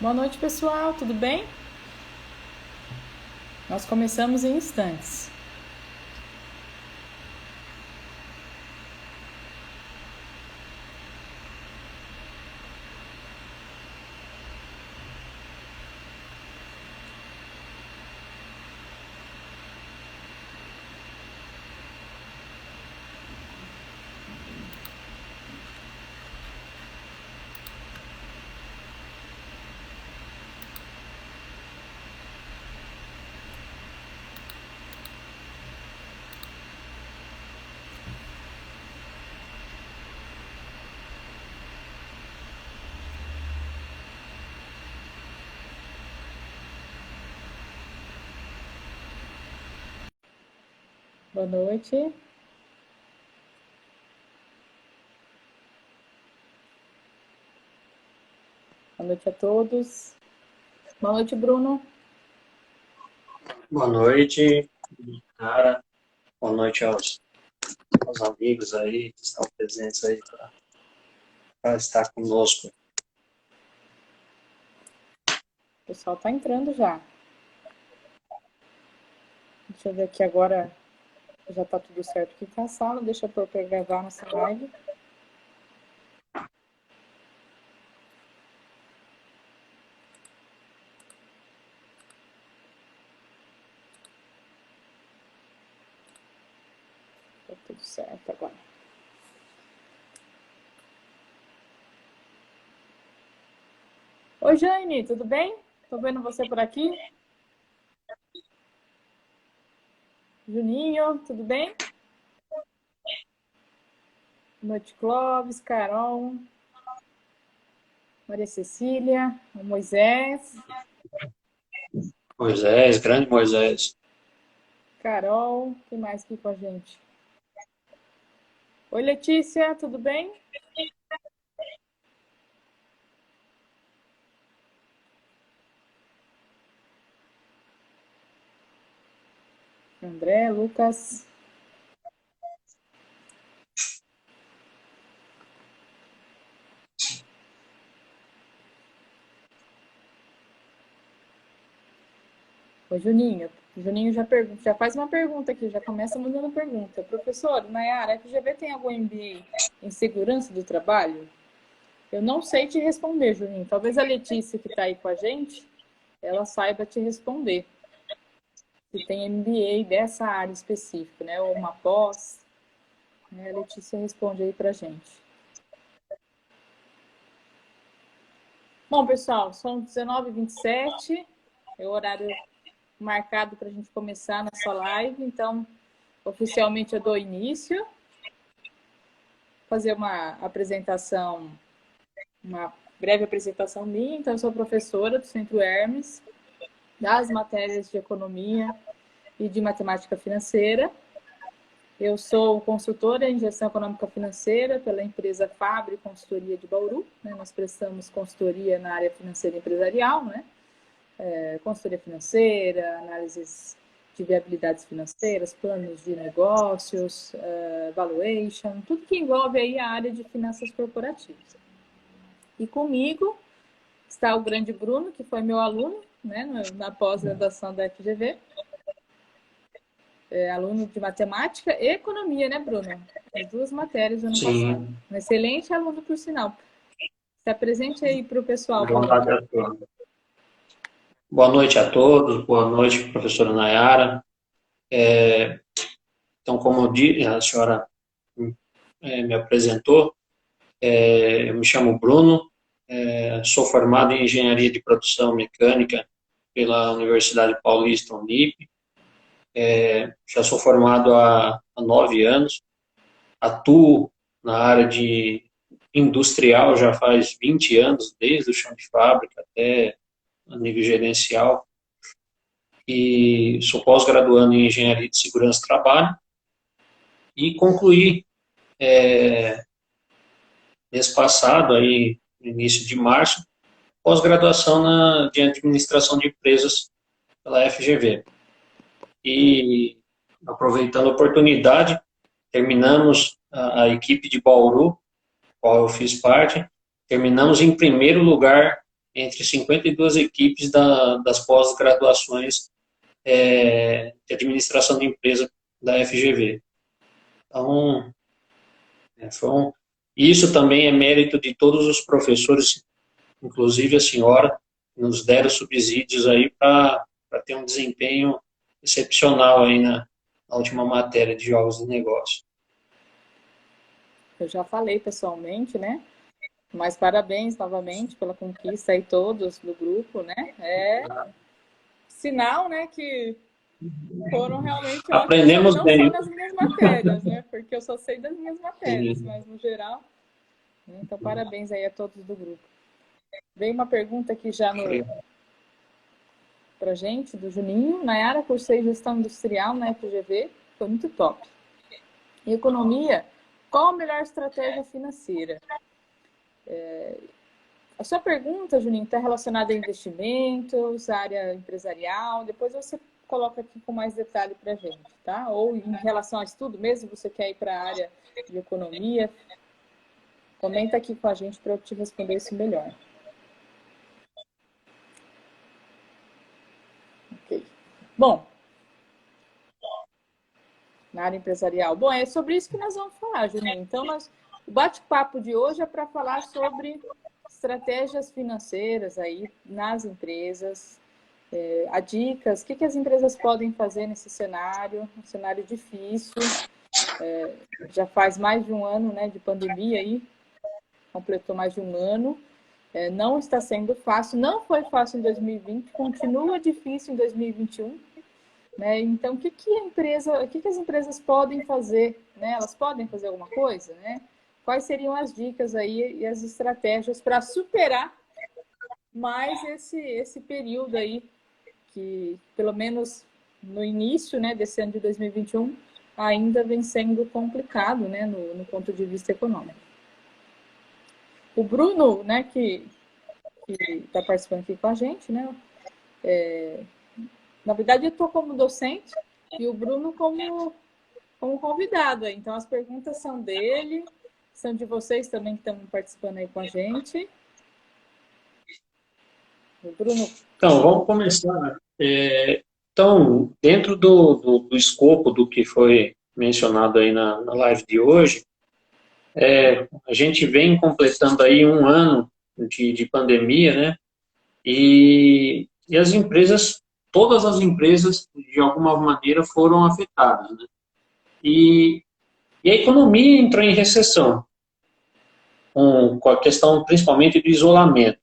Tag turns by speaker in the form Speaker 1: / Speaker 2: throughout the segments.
Speaker 1: Boa noite, pessoal, tudo bem? Nós começamos em instantes. Boa noite. Boa noite a todos. Boa noite, Bruno.
Speaker 2: Boa noite, cara. Boa noite aos amigos aí que estão presentes aí para estar conosco.
Speaker 1: O pessoal tá entrando já. Deixa eu ver aqui agora. Já tá tudo certo aqui com a sala. Deixa eu pôr pra gravar nossa live. Tá tudo certo agora. Oi, Jane, tudo bem? Tô vendo você por aqui. Juninho, tudo bem? Boa noite, Clóvis, Carol, Maria Cecília, o Moisés,
Speaker 2: Moisés, grande Moisés.
Speaker 1: Carol, quem mais aqui com a gente? Oi, Letícia, tudo bem? André, Lucas. Ô, Juninho. Juninho já faz uma pergunta aqui, já começa mandando pergunta. Professor, Nayara, a FGV tem algum MBA em segurança do trabalho? Eu não sei te responder, Juninho. Talvez a Letícia, que está aí com a gente, ela saiba te responder. Se tem MBA dessa área específica, né? Ou uma pós. Né? A Letícia responde aí pra gente. Bom, pessoal, são 19h27. É o horário marcado para a gente começar a nossa live. Então, oficialmente eu dou início. Fazer uma apresentação, uma breve apresentação minha. Então, eu sou professora do Centro Hermes, das matérias de economia e de matemática financeira. Eu sou consultora em gestão econômica financeira pela empresa Fabre Consultoria de Bauru. Né? Nós prestamos consultoria na área financeira empresarial, né? Consultoria financeira, análises de viabilidades financeiras, planos de negócios, valuation, tudo que envolve aí a área de finanças corporativas. E comigo está o grande Bruno, que foi meu aluno, né, na pós-graduação da FGV, aluno de matemática e economia, né, Bruno? As duas matérias do ano passado.
Speaker 2: Sim,
Speaker 1: Um excelente aluno, por sinal. Se apresente aí para o pessoal, Bruno.
Speaker 2: vontade a todos. Boa noite a todos, boa noite, professora Nayara. Então, como a senhora me apresentou, eu me chamo Bruno, sou formado em Engenharia de Produção Mecânica pela Universidade Paulista, Unip. Já sou formado há 9 anos, atuo na área de industrial já faz 20 anos, desde o chão de fábrica até a nível gerencial, e sou pós-graduando em Engenharia de Segurança do Trabalho, e concluí mês passado, aí, no início de março, pós-graduação de Administração de Empresas pela FGV. E, aproveitando a oportunidade, terminamos a equipe de Bauru, qual eu fiz parte, terminamos em primeiro lugar entre 52 equipes das pós-graduações de administração de empresa da FGV. Então, isso também é mérito de todos os professores, inclusive a senhora, que nos deram subsídios aí para ter um desempenho excepcional aí na última matéria de jogos de negócio.
Speaker 1: Eu já falei pessoalmente, né? Mas parabéns novamente pela conquista aí todos do grupo, né? É sinal, né, que foram realmente
Speaker 2: Aprendemos
Speaker 1: ótimos, não
Speaker 2: bem.
Speaker 1: só nas minhas matérias, né? Porque eu só sei das minhas matérias, mas no geral. Né? Então, parabéns aí a todos do grupo. Veio uma pergunta aqui já pra gente, do Juninho. Nayara, cursei gestão industrial na FGV, foi muito top. Em economia, qual a melhor estratégia financeira? A sua pergunta, Juninho, está relacionada a investimentos, área empresarial. Depois você coloca aqui com mais detalhe para a gente, tá? Ou em relação a estudo mesmo, você quer ir para a área de economia? Comenta aqui com a gente para eu te responder isso melhor. Ok. Bom, na área empresarial. Bom, é sobre isso que nós vamos falar, Juninho. Então, o bate-papo de hoje é para falar sobre estratégias financeiras aí nas empresas, a dicas, o que as empresas podem fazer nesse cenário, um cenário difícil, já faz mais de um ano, né, de pandemia aí, completou mais de um ano, não está sendo fácil, não foi fácil em 2020, continua difícil em 2021, né? Então, o que as empresas podem fazer, né? Elas podem fazer alguma coisa, né? Quais seriam as dicas aí e as estratégias para superar mais esse período aí que, pelo menos no início, né, desse ano de 2021, ainda vem sendo complicado, né, no ponto de vista econômico. O Bruno, né, que está participando aqui com a gente, né, na verdade eu estou como docente e o Bruno como convidado. Então as perguntas são dele, são de vocês também que estão participando aí com a gente. O Bruno.
Speaker 2: Então, vamos começar. Então, dentro do escopo do que foi mencionado aí na live de hoje, a gente vem completando aí um ano de pandemia, né? E as empresas, todas as empresas, de alguma maneira, foram afetadas, né? E a economia entrou em recessão, com a questão principalmente do isolamento.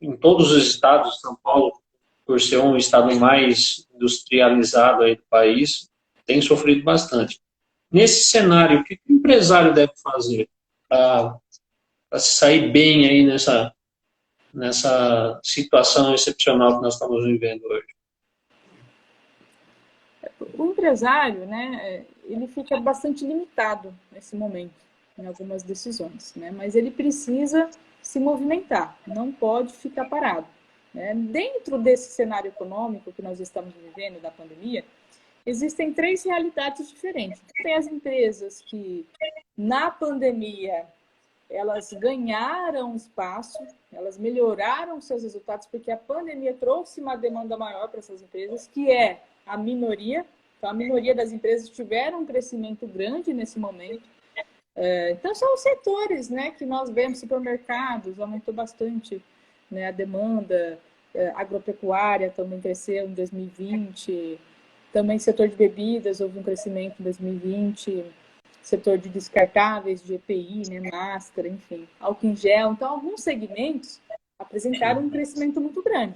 Speaker 2: Em todos os estados, São Paulo, por ser um estado mais industrializado aí do país, tem sofrido bastante. Nesse cenário, o que o empresário deve fazer para se sair bem aí nessa situação excepcional que nós estamos vivendo hoje?
Speaker 1: O empresário, né, ele fica bastante limitado nesse momento, em algumas decisões, né? Mas ele precisa se movimentar, não pode ficar parado. Né? Dentro desse cenário econômico que nós estamos vivendo, da pandemia, existem três realidades diferentes. Tem as empresas que, na pandemia, elas ganharam espaço, elas melhoraram seus resultados, porque a pandemia trouxe uma demanda maior para essas empresas, que é a minoria. Então, a minoria das empresas tiveram um crescimento grande nesse momento. Então, são os setores, né, que nós vemos, supermercados, aumentou bastante, né, a demanda, agropecuária também cresceu em 2020, também setor de bebidas houve um crescimento em 2020, setor de descartáveis, de EPI, né, máscara, enfim, álcool em gel. Então, alguns segmentos apresentaram um crescimento muito grande.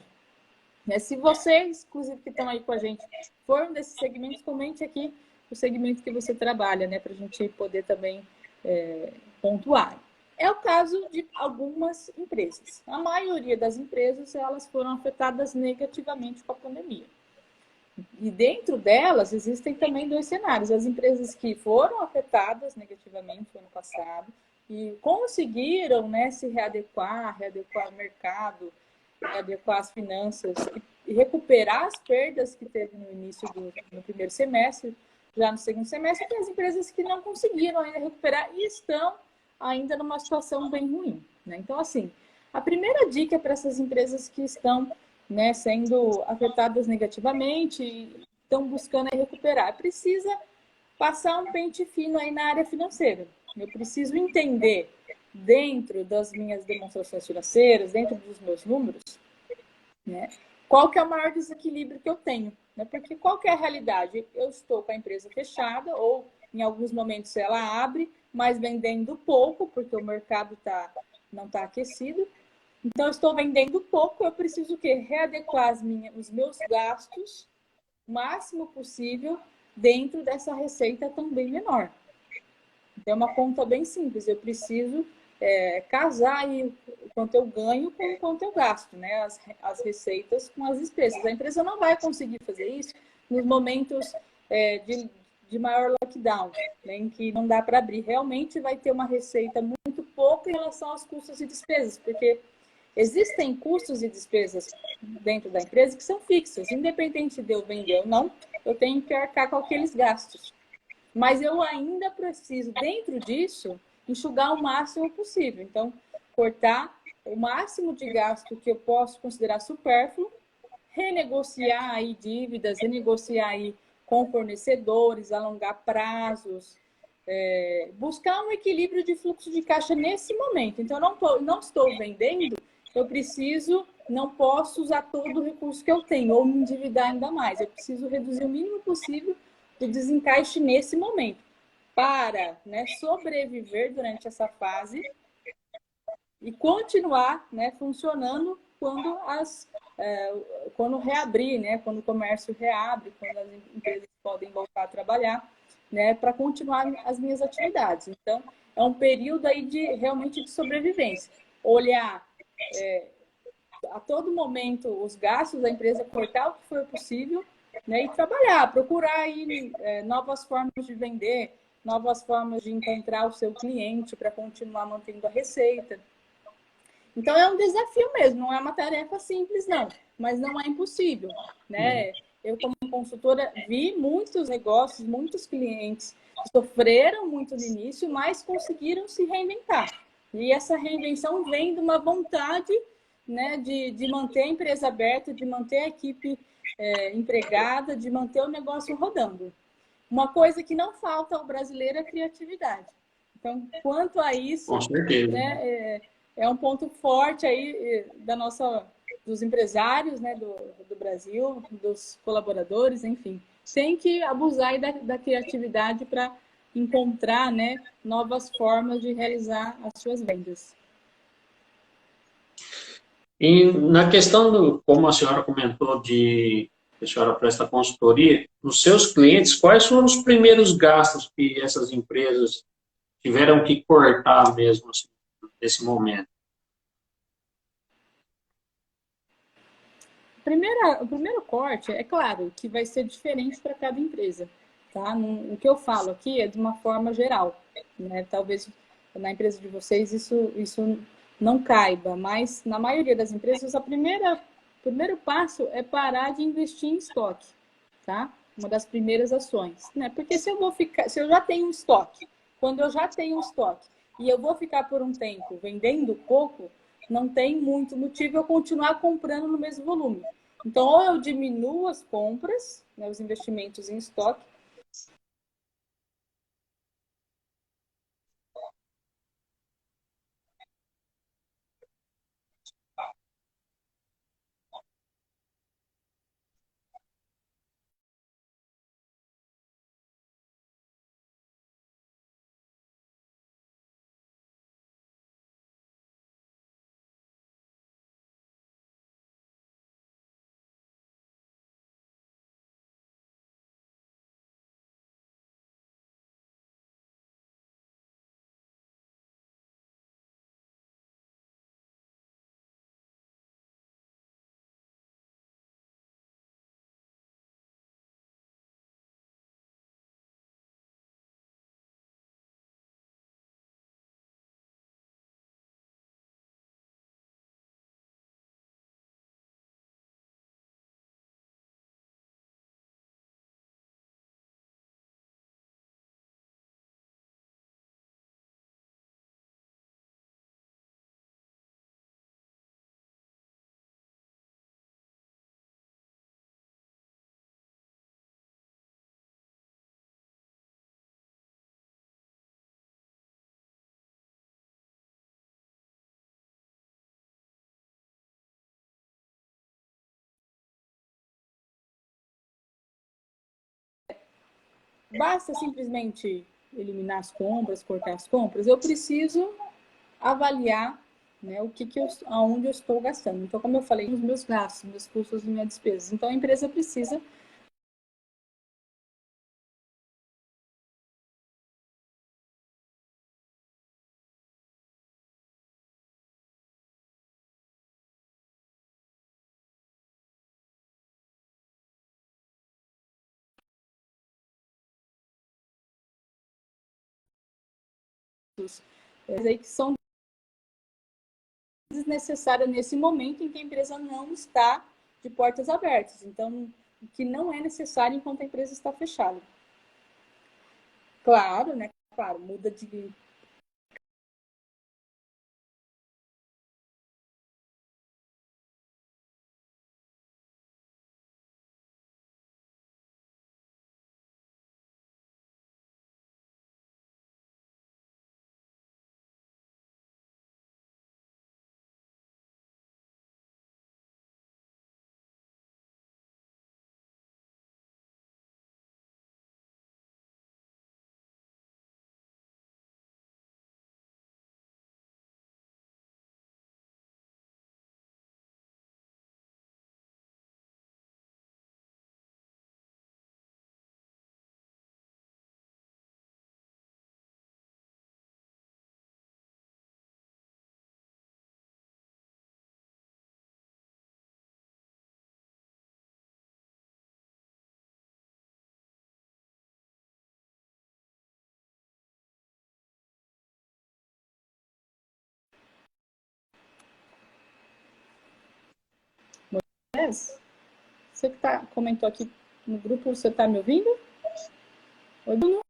Speaker 1: Se vocês, inclusive, que estão aí com a gente, for um desses segmentos, comente aqui o segmento que você trabalha, né, para a gente poder também pontuar. É o caso de algumas empresas. A maioria das empresas, elas foram afetadas negativamente com a pandemia. E dentro delas, existem também dois cenários. As empresas que foram afetadas negativamente no ano passado e conseguiram, né, se readequar ao mercado, readequar as finanças e recuperar as perdas que teve no início no primeiro semestre, já no segundo semestre, tem as empresas que não conseguiram ainda recuperar e estão ainda numa situação bem ruim. né? Então, assim, a primeira dica para essas empresas que estão, né, sendo afetadas negativamente e estão buscando recuperar, precisa passar um pente fino aí na área financeira. Eu preciso entender, dentro das minhas demonstrações financeiras, dentro dos meus números, né, qual que é o maior desequilíbrio que eu tenho. Né? Porque qual que é a realidade? Eu estou com a empresa fechada, ou em alguns momentos ela abre, mas vendendo pouco, porque o mercado não está aquecido. Então, eu estou vendendo pouco, eu preciso o quê? Readequar os meus gastos o máximo possível dentro dessa receita também menor. Então, é uma conta bem simples. Eu preciso casar aí o quanto eu ganho com o quanto eu gasto, né? As receitas com as despesas. A empresa não vai conseguir fazer isso nos momentos de maior lockdown, né? Em que não dá para abrir. Realmente vai ter uma receita muito pouca em relação aos custos e despesas, porque existem custos e despesas dentro da empresa que são fixas. Independente de eu vender ou não, eu tenho que arcar com aqueles gastos. Mas eu ainda preciso, dentro disso, enxugar o máximo possível. Então, cortar o máximo de gasto que eu posso considerar supérfluo, renegociar aí dívidas, renegociar aí com fornecedores, alongar prazos, buscar um equilíbrio de fluxo de caixa nesse momento. Então, eu não estou vendendo, eu preciso, não posso usar todo o recurso que eu tenho, ou me endividar ainda mais. Eu preciso reduzir o mínimo possível do desencaixe nesse momento, para, né, sobreviver durante essa fase e continuar, né, funcionando quando reabrir, né, quando o comércio reabre, quando as empresas podem voltar a trabalhar, né, para continuar as minhas atividades. Então, é um período aí realmente de sobrevivência. Olhar a todo momento os gastos da empresa, cortar o que for possível, né, e trabalhar, procurar aí novas formas de vender, novas formas de encontrar o seu cliente para continuar mantendo a receita. Então é um desafio mesmo, não é uma tarefa simples, não, mas não é impossível, né? Eu, como consultora, vi muitos negócios, muitos clientes que sofreram muito no início, mas conseguiram se reinventar. E essa reinvenção vem de uma vontade, né, de manter a empresa aberta, de manter a equipe empregada, de manter o negócio rodando. Uma coisa que não falta ao brasileiro é a criatividade. Então, quanto a isso,
Speaker 2: com certeza.
Speaker 1: né, é um ponto forte aí dos empresários, né, do Brasil, dos colaboradores, enfim. Tem que abusar aí da criatividade para encontrar, né, novas formas de realizar as suas vendas.
Speaker 2: E na questão como a senhora comentou que a senhora presta consultoria, nos seus clientes, quais foram os primeiros gastos que essas empresas tiveram que cortar mesmo assim, nesse momento?
Speaker 1: O primeiro corte, é claro, que vai ser diferente para cada empresa. Tá? O que eu falo aqui é de uma forma geral. Né? Talvez na empresa de vocês isso não caiba, mas na maioria das empresas, o primeiro passo é parar de investir em estoque. Tá? Uma das primeiras ações. Né? Porque se eu já tenho um estoque, quando eu já tenho um estoque e eu vou ficar por um tempo vendendo pouco, não tem muito motivo eu continuar comprando no mesmo volume. Então, ou eu diminuo as compras, né, os investimentos em estoque, basta simplesmente eliminar as compras, cortar as compras. Eu preciso avaliar, né, aonde eu estou gastando. Então, como eu falei, os meus gastos, meus custos e minhas despesas. Então, a empresa precisa aí que são desnecessárias nesse momento em que a empresa não está de portas abertas. Então, que não é necessário enquanto a empresa está fechada. Claro, né? Claro, muda de Você que comentou aqui no grupo, você está me ouvindo? Oi, Bruno?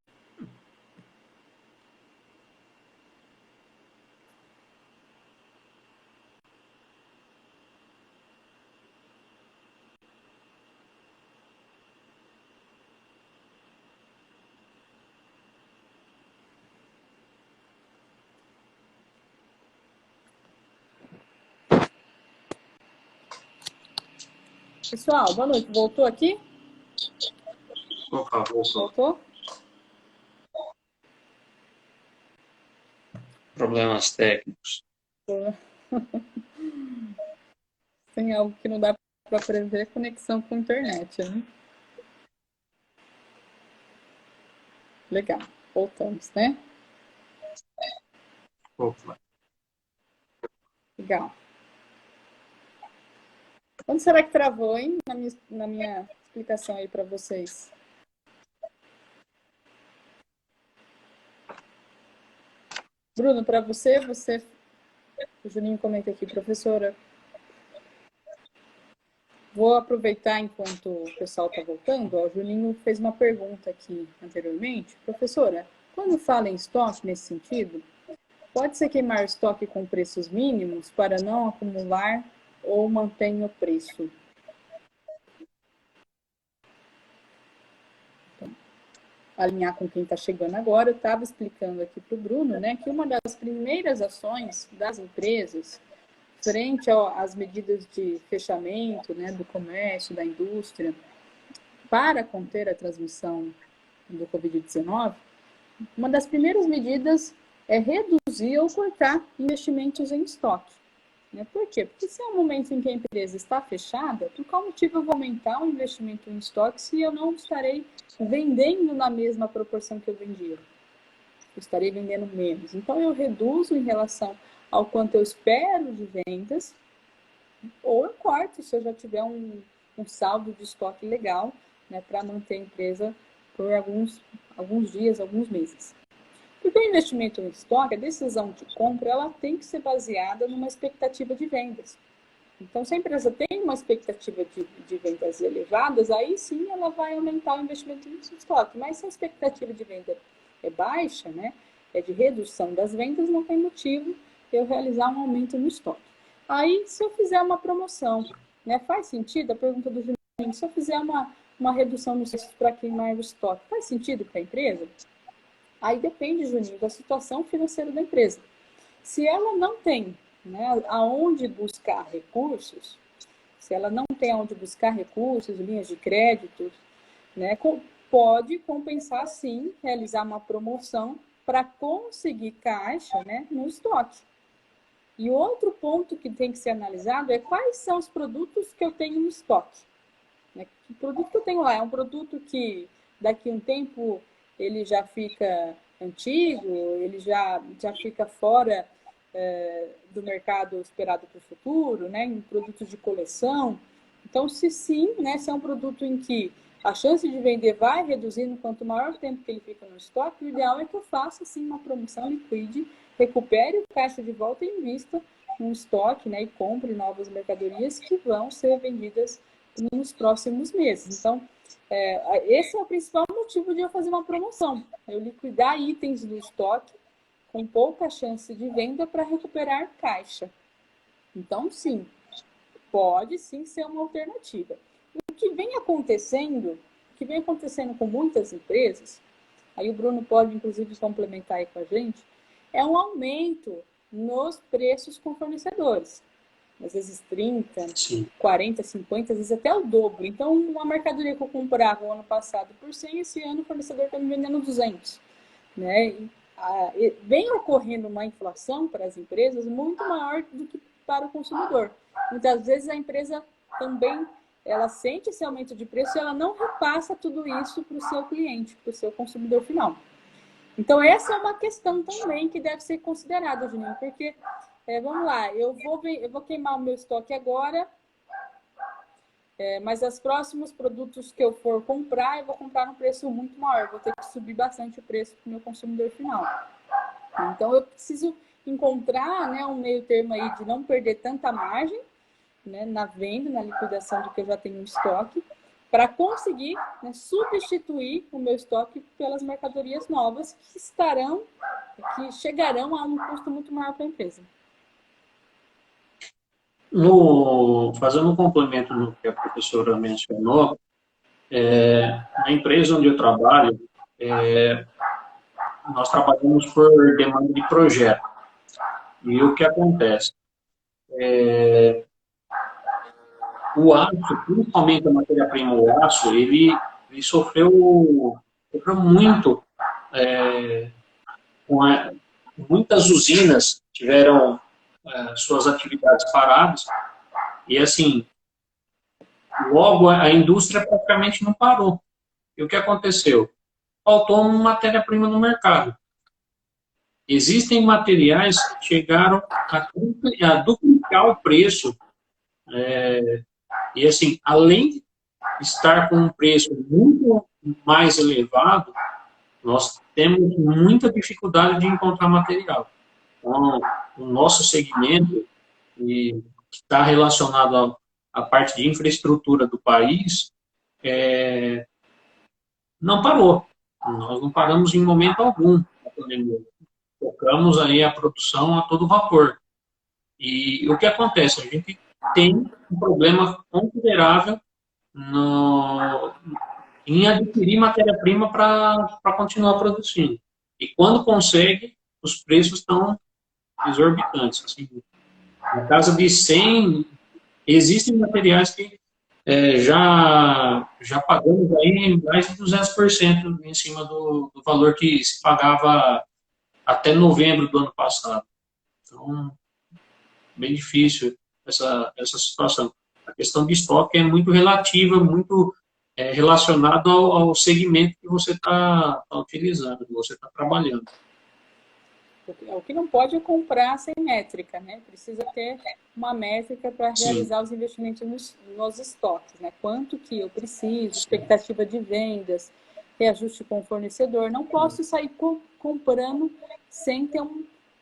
Speaker 1: Pessoal, boa noite. Voltou aqui?
Speaker 2: Opa,
Speaker 1: voltou?
Speaker 2: Problemas técnicos.
Speaker 1: Tem algo que não dá para prever, conexão com a internet, né? Legal, voltamos, né?
Speaker 2: Opa.
Speaker 1: Legal. Onde será que travou, hein? Na minha explicação aí para vocês. Bruno, para você, o Juninho comenta aqui, professora. Vou aproveitar enquanto o pessoal está voltando. O Juninho fez uma pergunta aqui anteriormente. Professora, quando fala em estoque nesse sentido, pode-se queimar estoque com preços mínimos para não acumular ou mantém o preço? Então, alinhar com quem está chegando agora, eu estava explicando aqui para o Bruno, né, que uma das primeiras ações das empresas frente às medidas de fechamento, né, do comércio, da indústria, para conter a transmissão do Covid-19, uma das primeiras medidas é reduzir ou cortar investimentos em estoque. Né? Por quê? Porque se é um momento em que a empresa está fechada, por qual motivo eu vou aumentar o investimento em estoque se eu não estarei vendendo na mesma proporção que eu vendia? Eu estarei vendendo menos. Então, eu reduzo em relação ao quanto eu espero de vendas, ou eu corto se eu já tiver um saldo de estoque legal, né, para manter a empresa por alguns dias, alguns meses. Porque o investimento em estoque, a decisão de compra, ela tem que ser baseada numa expectativa de vendas. Então, se a empresa tem uma expectativa de vendas elevadas, aí sim ela vai aumentar o investimento em estoque. Mas se a expectativa de venda é baixa, né, é de redução das vendas, não tem motivo eu realizar um aumento no estoque. Aí, se eu fizer uma promoção, né, faz sentido? A pergunta do Juninho, se eu fizer uma redução nos preços para queimar o estoque, faz sentido para a empresa? Aí depende, Juninho, da situação financeira da empresa. Se ela não tem, né, aonde buscar recursos, se ela não tem aonde buscar recursos, linhas de crédito, né, pode compensar, sim, realizar uma promoção para conseguir caixa, né, no estoque. E outro ponto que tem que ser analisado é quais são os produtos que eu tenho no estoque. Né? Que produto que eu tenho lá? É um produto que daqui a um tempo ele já fica antigo, ele já fica fora do mercado esperado para o futuro, né? Em produtos de coleção. Então, se sim, né, se é um produto em que a chance de vender vai reduzindo quanto maior o tempo que ele fica no estoque, o ideal é que eu faça assim, uma promoção, liquide, recupere o caixa de volta e invista no estoque, né, e compre novas mercadorias que vão ser vendidas nos próximos meses. Então, esse é o principal motivo de eu fazer uma promoção. Eu liquidar itens do estoque com pouca chance de venda para recuperar caixa. Então, sim, pode sim ser uma alternativa. O que vem acontecendo com muitas empresas, aí o Bruno pode inclusive complementar aí com a gente, é um aumento nos preços com fornecedores. Às vezes 30, sim, 40, 50, às vezes até o dobro. Então, uma mercadoria que eu comprava o ano passado por 100, esse ano o fornecedor está me vendendo 200. Né? Vem ocorrendo uma inflação para as empresas muito maior do que para o consumidor. Muitas vezes a empresa também ela sente esse aumento de preço e ela não repassa tudo isso para o seu cliente, para o seu consumidor final. Então, essa é uma questão também que deve ser considerada, Juninho, porque, vamos lá, eu vou queimar o meu estoque agora, mas os próximos produtos que eu for comprar, eu vou comprar num preço muito maior, vou ter que subir bastante o preço para o meu consumidor final. Então, eu preciso encontrar, né, um meio termo aí de não perder tanta margem, né, na venda, na liquidação do que eu já tenho em estoque, para conseguir, né, substituir o meu estoque pelas mercadorias novas que chegarão a um custo muito maior para a empresa.
Speaker 2: Fazendo um complemento no que a professora mencionou, na empresa onde eu trabalho, nós trabalhamos por demanda de projeto. E o que acontece? O aço, principalmente a matéria-prima, o aço, ele sofreu muito. Muitas usinas tiveram suas atividades paradas e, assim, logo a indústria praticamente não parou. E o que aconteceu? Faltou uma matéria-prima no mercado. Existem materiais que chegaram a duplicar o preço. E, assim, além de estar com um preço muito mais elevado, nós temos muita dificuldade de encontrar material. Então, o nosso segmento, que está relacionado à parte de infraestrutura do país, não parou. Nós não paramos em momento algum na pandemia. Tocamos aí a produção a todo vapor. E o que acontece? A gente tem um problema considerável em adquirir matéria-prima para continuar produzindo. E quando consegue, os preços estão exorbitantes. Assim, na casa de 100, existem materiais que já pagamos aí mais de 200% em cima do valor que se pagava até novembro do ano passado. Então, bem difícil essa situação. A questão de estoque é muito relativa, muito relacionado ao segmento que você está utilizando, que você está trabalhando.
Speaker 1: O que não pode é comprar sem métrica, né? Precisa ter uma métrica para realizar os investimentos nos estoques, né? Quanto que eu preciso, expectativa de vendas, reajuste com o fornecedor. Não posso sair comprando sem ter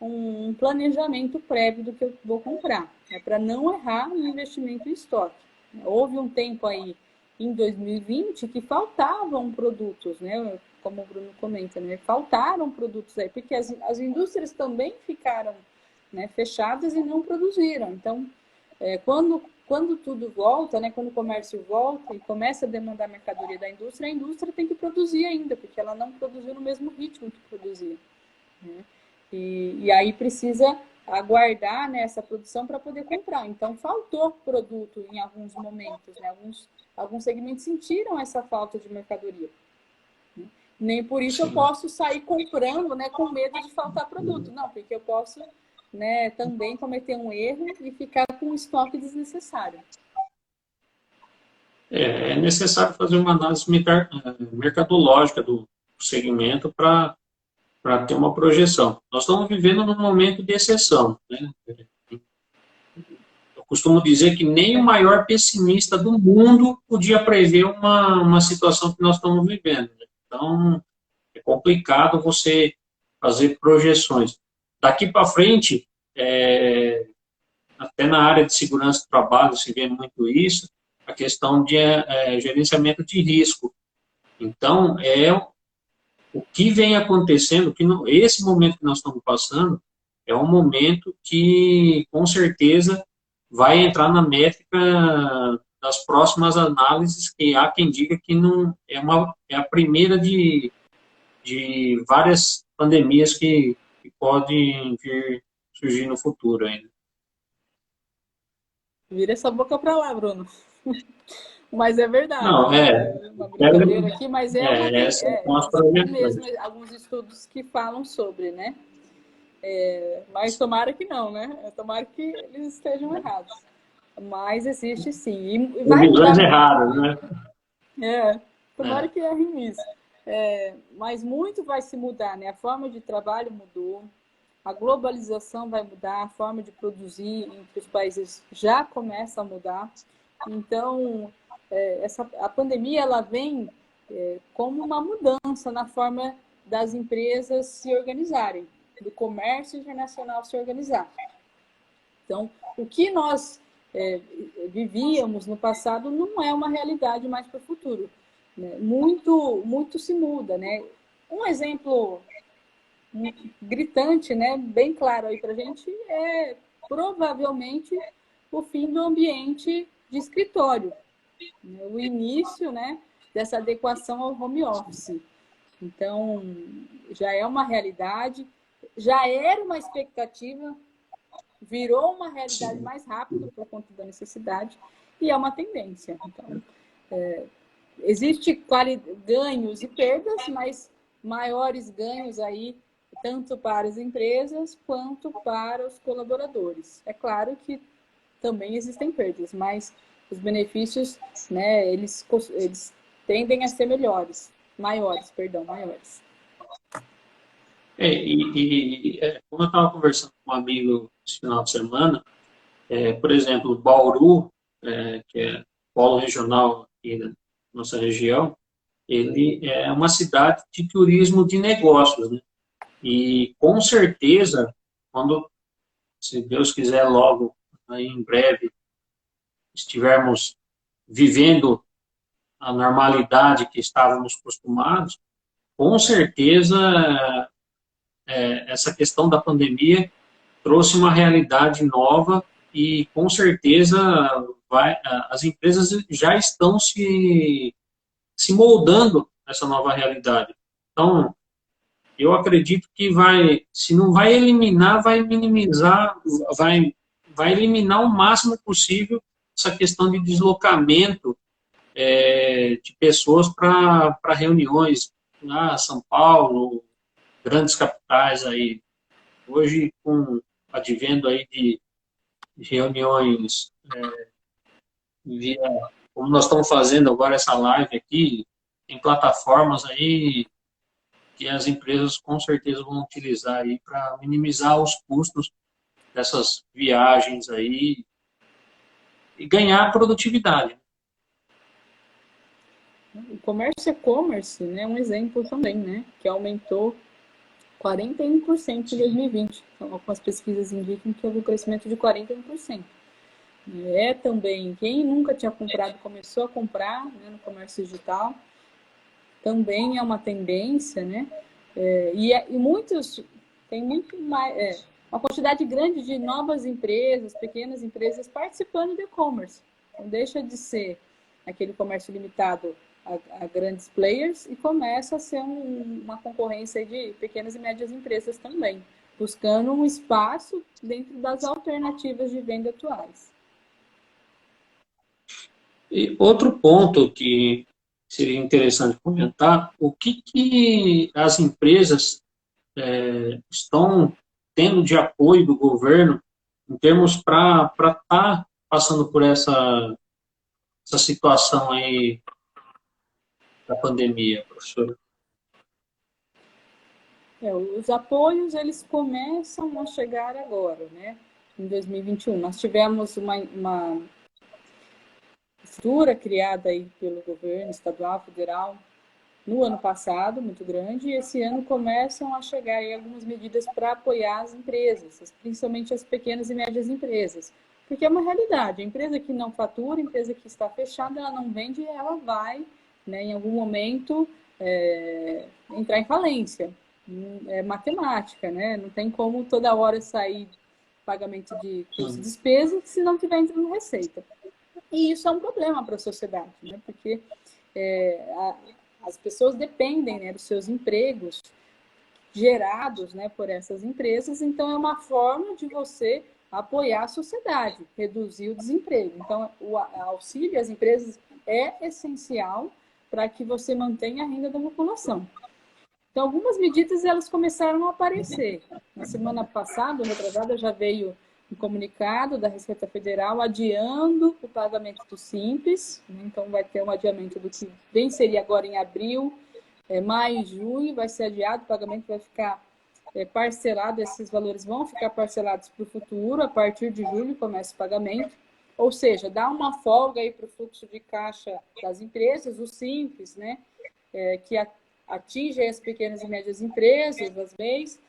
Speaker 1: um planejamento prévio do que eu vou comprar, né? Para não errar no investimento em estoque. Houve um tempo aí, em 2020, que faltavam produtos, né? Como o Bruno comenta, né? Faltaram produtos aí, porque as indústrias também ficaram, né, fechadas e não produziram. Então, quando tudo volta, né, quando o comércio volta e começa a demandar mercadoria da indústria, a indústria tem que produzir ainda, porque ela não produziu no mesmo ritmo que produzia. Né? E aí precisa aguardar, né, essa produção para poder comprar. Então, faltou produto em alguns momentos, né? Alguns segmentos sentiram essa falta de mercadoria. Nem por isso eu posso sair comprando, né, com medo de faltar produto. Não, porque eu posso, né, também cometer um erro e ficar com um estoque desnecessário.
Speaker 2: É necessário fazer uma análise mercadológica do segmento para ter uma projeção. Nós estamos vivendo num momento de exceção, né? Eu costumo dizer que nem o maior pessimista do mundo podia prever uma situação que nós estamos vivendo, né? Então, é complicado você fazer projeções. Daqui para frente, até na área de segurança do trabalho se vê muito isso, a questão de gerenciamento de risco. Então, o que vem acontecendo, esse momento que nós estamos passando, é um momento que, com certeza, vai entrar na métrica das próximas análises, que há quem diga que não é a primeira de várias pandemias que podem vir surgir no futuro ainda.
Speaker 1: Vira essa boca para lá, Bruno. Mas é verdade.
Speaker 2: Não,
Speaker 1: né? Uma brincadeira aqui, mas mesmo alguns estudos que falam sobre, né? Mas tomara que não, né? Tomara que eles estejam errados. Mas existe sim. E vai
Speaker 2: visões erradas, né?
Speaker 1: Tomara que errem nisso. Mas muito vai se mudar, né? A forma de trabalho mudou, a globalização vai mudar, a forma de produzir entre os países já começa a mudar. Então, a pandemia ela vem como uma mudança na forma das empresas se organizarem, do comércio internacional se organizar. Então, o que nós vivíamos no passado não é uma realidade mais para o futuro. Né? Muito se muda, né? Um exemplo gritante, né, bem claro aí para a gente, é provavelmente o fim do ambiente de escritório, né? O início, né, dessa adequação ao home office. Então, já é uma realidade, já era uma expectativa, virou uma realidade mais rápido por conta da necessidade e é uma tendência. Então, existe ganhos e perdas, mas maiores ganhos aí tanto para as empresas quanto para os colaboradores. É claro que também existem perdas, mas os benefícios, né, eles tendem a ser maiores.
Speaker 2: Como eu estava conversando com um amigo esse final de semana, por exemplo, Bauru, que é polo regional aqui da nossa região, ele é uma cidade de turismo de negócios, né? E, com certeza, quando, se Deus quiser, logo, aí, em breve, estivermos vivendo a normalidade que estávamos acostumados, com certeza, essa questão da pandemia trouxe uma realidade nova e, com certeza, as empresas já estão se moldando essa nova realidade. Então, eu acredito que se não vai eliminar, vai minimizar, vai eliminar o máximo possível essa questão de deslocamento de pessoas para reuniões lá, São Paulo, grandes capitais aí. Hoje, com o advento aí de reuniões via, como nós estamos fazendo agora essa live aqui, em plataformas aí que as empresas com certeza vão utilizar aí para minimizar os custos dessas viagens aí e ganhar produtividade.
Speaker 1: O comércio e-commerce, né, é um exemplo também, né, que aumentou 41% em 2020. Então, algumas pesquisas indicam que houve um crescimento de 41%. Também, quem nunca tinha comprado, começou a comprar, né, no comércio digital. Também é uma tendência, né? Tem muito mais, uma quantidade grande de novas empresas, pequenas empresas participando do e-commerce. Então, deixa de ser aquele comércio limitado a grandes players e começa a ser uma concorrência de pequenas e médias empresas também, buscando um espaço dentro das alternativas de venda atuais.
Speaker 2: E outro ponto que seria interessante comentar o que as empresas estão tendo de apoio do governo em termos para estar passando por essa situação aí da pandemia, professor.
Speaker 1: Os apoios, eles começam a chegar agora, né? Em 2021. Nós tivemos uma estrutura criada aí pelo governo estadual, federal, no ano passado, muito grande, e esse ano começam a chegar aí algumas medidas para apoiar as empresas, principalmente as pequenas e médias empresas. Porque é uma realidade, a empresa que não fatura, a empresa que está fechada, ela não vende, ela vai, né, em algum momento, entrar em falência. É matemática, né? Não tem como toda hora sair pagamento de custo e despesa se não tiver entrando receita. E isso é um problema para a sociedade, né? Porque as pessoas dependem, né, dos seus empregos gerados, né, por essas empresas, então é uma forma de você apoiar a sociedade, reduzir o desemprego. Então, o auxílio às empresas é essencial para que você mantenha a renda da população. Então, algumas medidas elas começaram a aparecer. Na semana passada, retrasada, já veio um comunicado da Receita Federal adiando o pagamento do Simples. Então, vai ter um adiamento do que venceria agora em abril, maio e junho, vai ser adiado, o pagamento vai ficar parcelado, esses valores vão ficar parcelados para o futuro, a partir de julho começa o pagamento. Ou seja, dá uma folga aí para o fluxo de caixa das empresas, o Simples, né, que atinge as pequenas e médias empresas, as MEIs,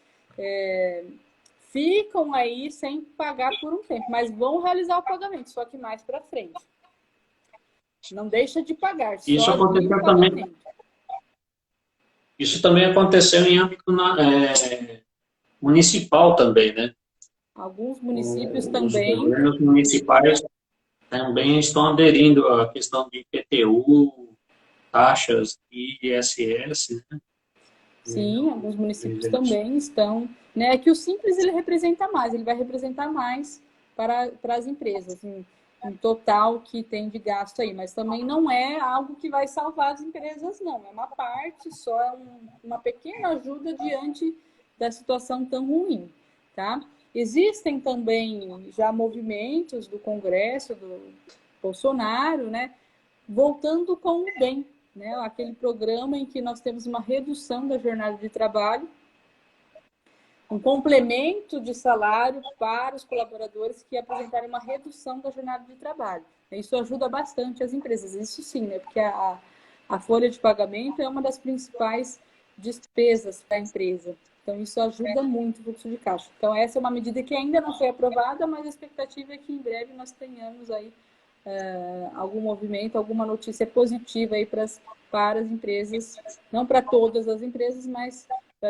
Speaker 1: ficam aí sem pagar por um tempo, mas vão realizar o pagamento, só que mais para frente. Não deixa de pagar, só
Speaker 2: Isso aconteceu
Speaker 1: o pagamento.
Speaker 2: Também. Isso também aconteceu em âmbito municipal também, né?
Speaker 1: Alguns municípios também.
Speaker 2: Os governos municipais também estão aderindo à questão de IPTU, taxas e ISS, né?
Speaker 1: Sim, alguns municípios também estão. Né? É que o Simples ele representa mais, ele vai representar mais para as empresas, em total que tem de gasto aí, mas também não é algo que vai salvar as empresas, não. É uma parte, só é uma pequena ajuda diante da situação tão ruim, tá? Existem também já movimentos do Congresso, do Bolsonaro, né? Voltando com o bem, né? Aquele programa em que nós temos uma redução da jornada de trabalho, um complemento de salário para os colaboradores que apresentarem uma redução da jornada de trabalho. Isso ajuda bastante as empresas, isso sim, né? Porque a folha de pagamento é uma das principais despesas para a empresa. Então, isso ajuda muito o fluxo de caixa. Então, essa é uma medida que ainda não foi aprovada, mas a expectativa é que em breve nós tenhamos aí algum movimento, alguma notícia positiva aí para as empresas, não para todas as empresas, mas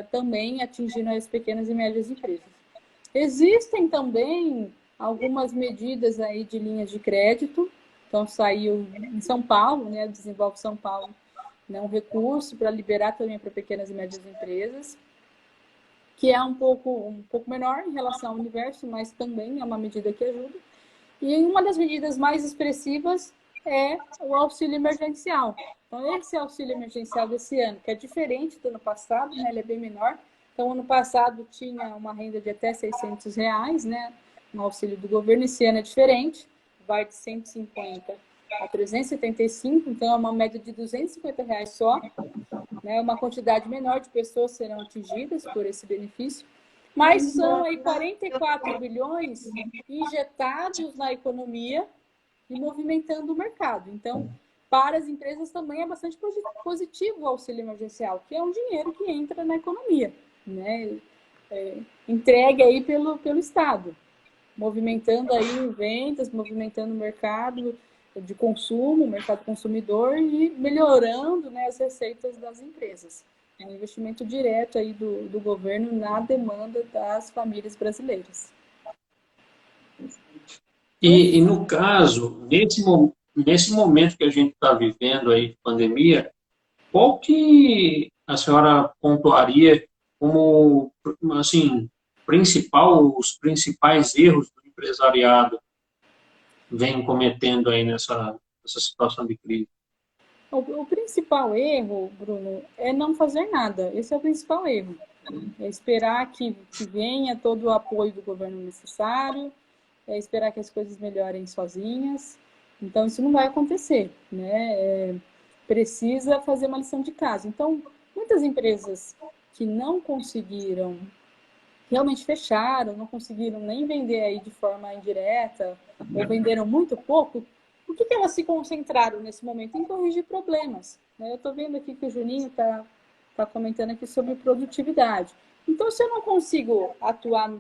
Speaker 1: também atingindo as pequenas e médias empresas. Existem também algumas medidas aí de linhas de crédito. Então, saiu em São Paulo, né, Desenvolve São Paulo, né, um recurso para liberar também para pequenas e médias empresas, que é um pouco menor em relação ao universo, mas também é uma medida que ajuda. E uma das medidas mais expressivas é o auxílio emergencial. Então, esse auxílio emergencial desse ano, que é diferente do ano passado, né, ele é bem menor. Então, ano passado tinha uma renda de até R$600, né, um auxílio do governo. Esse ano é diferente, vai de 150 a 375, então é uma média de R$250 só, né, uma quantidade menor de pessoas serão atingidas por esse benefício. Mas são aí 44 bilhões injetados na economia e movimentando o mercado. Então, para as empresas também é bastante positivo o auxílio emergencial, que é um dinheiro que entra na economia, né? Entregue aí pelo Estado, movimentando aí vendas, movimentando o mercado de consumo, o mercado consumidor e melhorando, né, as receitas das empresas. É um investimento direto aí do governo na demanda das famílias brasileiras.
Speaker 2: E no caso, nesse momento que a gente está vivendo aí de pandemia, qual que a senhora pontuaria como, assim, os principais erros do empresariado vem cometendo aí nessa situação de crise?
Speaker 1: O principal erro, Bruno, é não fazer nada. Esse é o principal erro. É esperar que venha todo o apoio do governo necessário, é esperar que as coisas melhorem sozinhas. Então, isso não vai acontecer, né? Precisa fazer uma lição de casa. Então, muitas empresas que não conseguiram, realmente fecharam, não conseguiram nem vender aí de forma indireta, ou venderam muito pouco, por que elas se concentraram nesse momento em corrigir problemas? Eu estou vendo aqui que o Juninho está comentando aqui sobre produtividade. Então, se eu não consigo atuar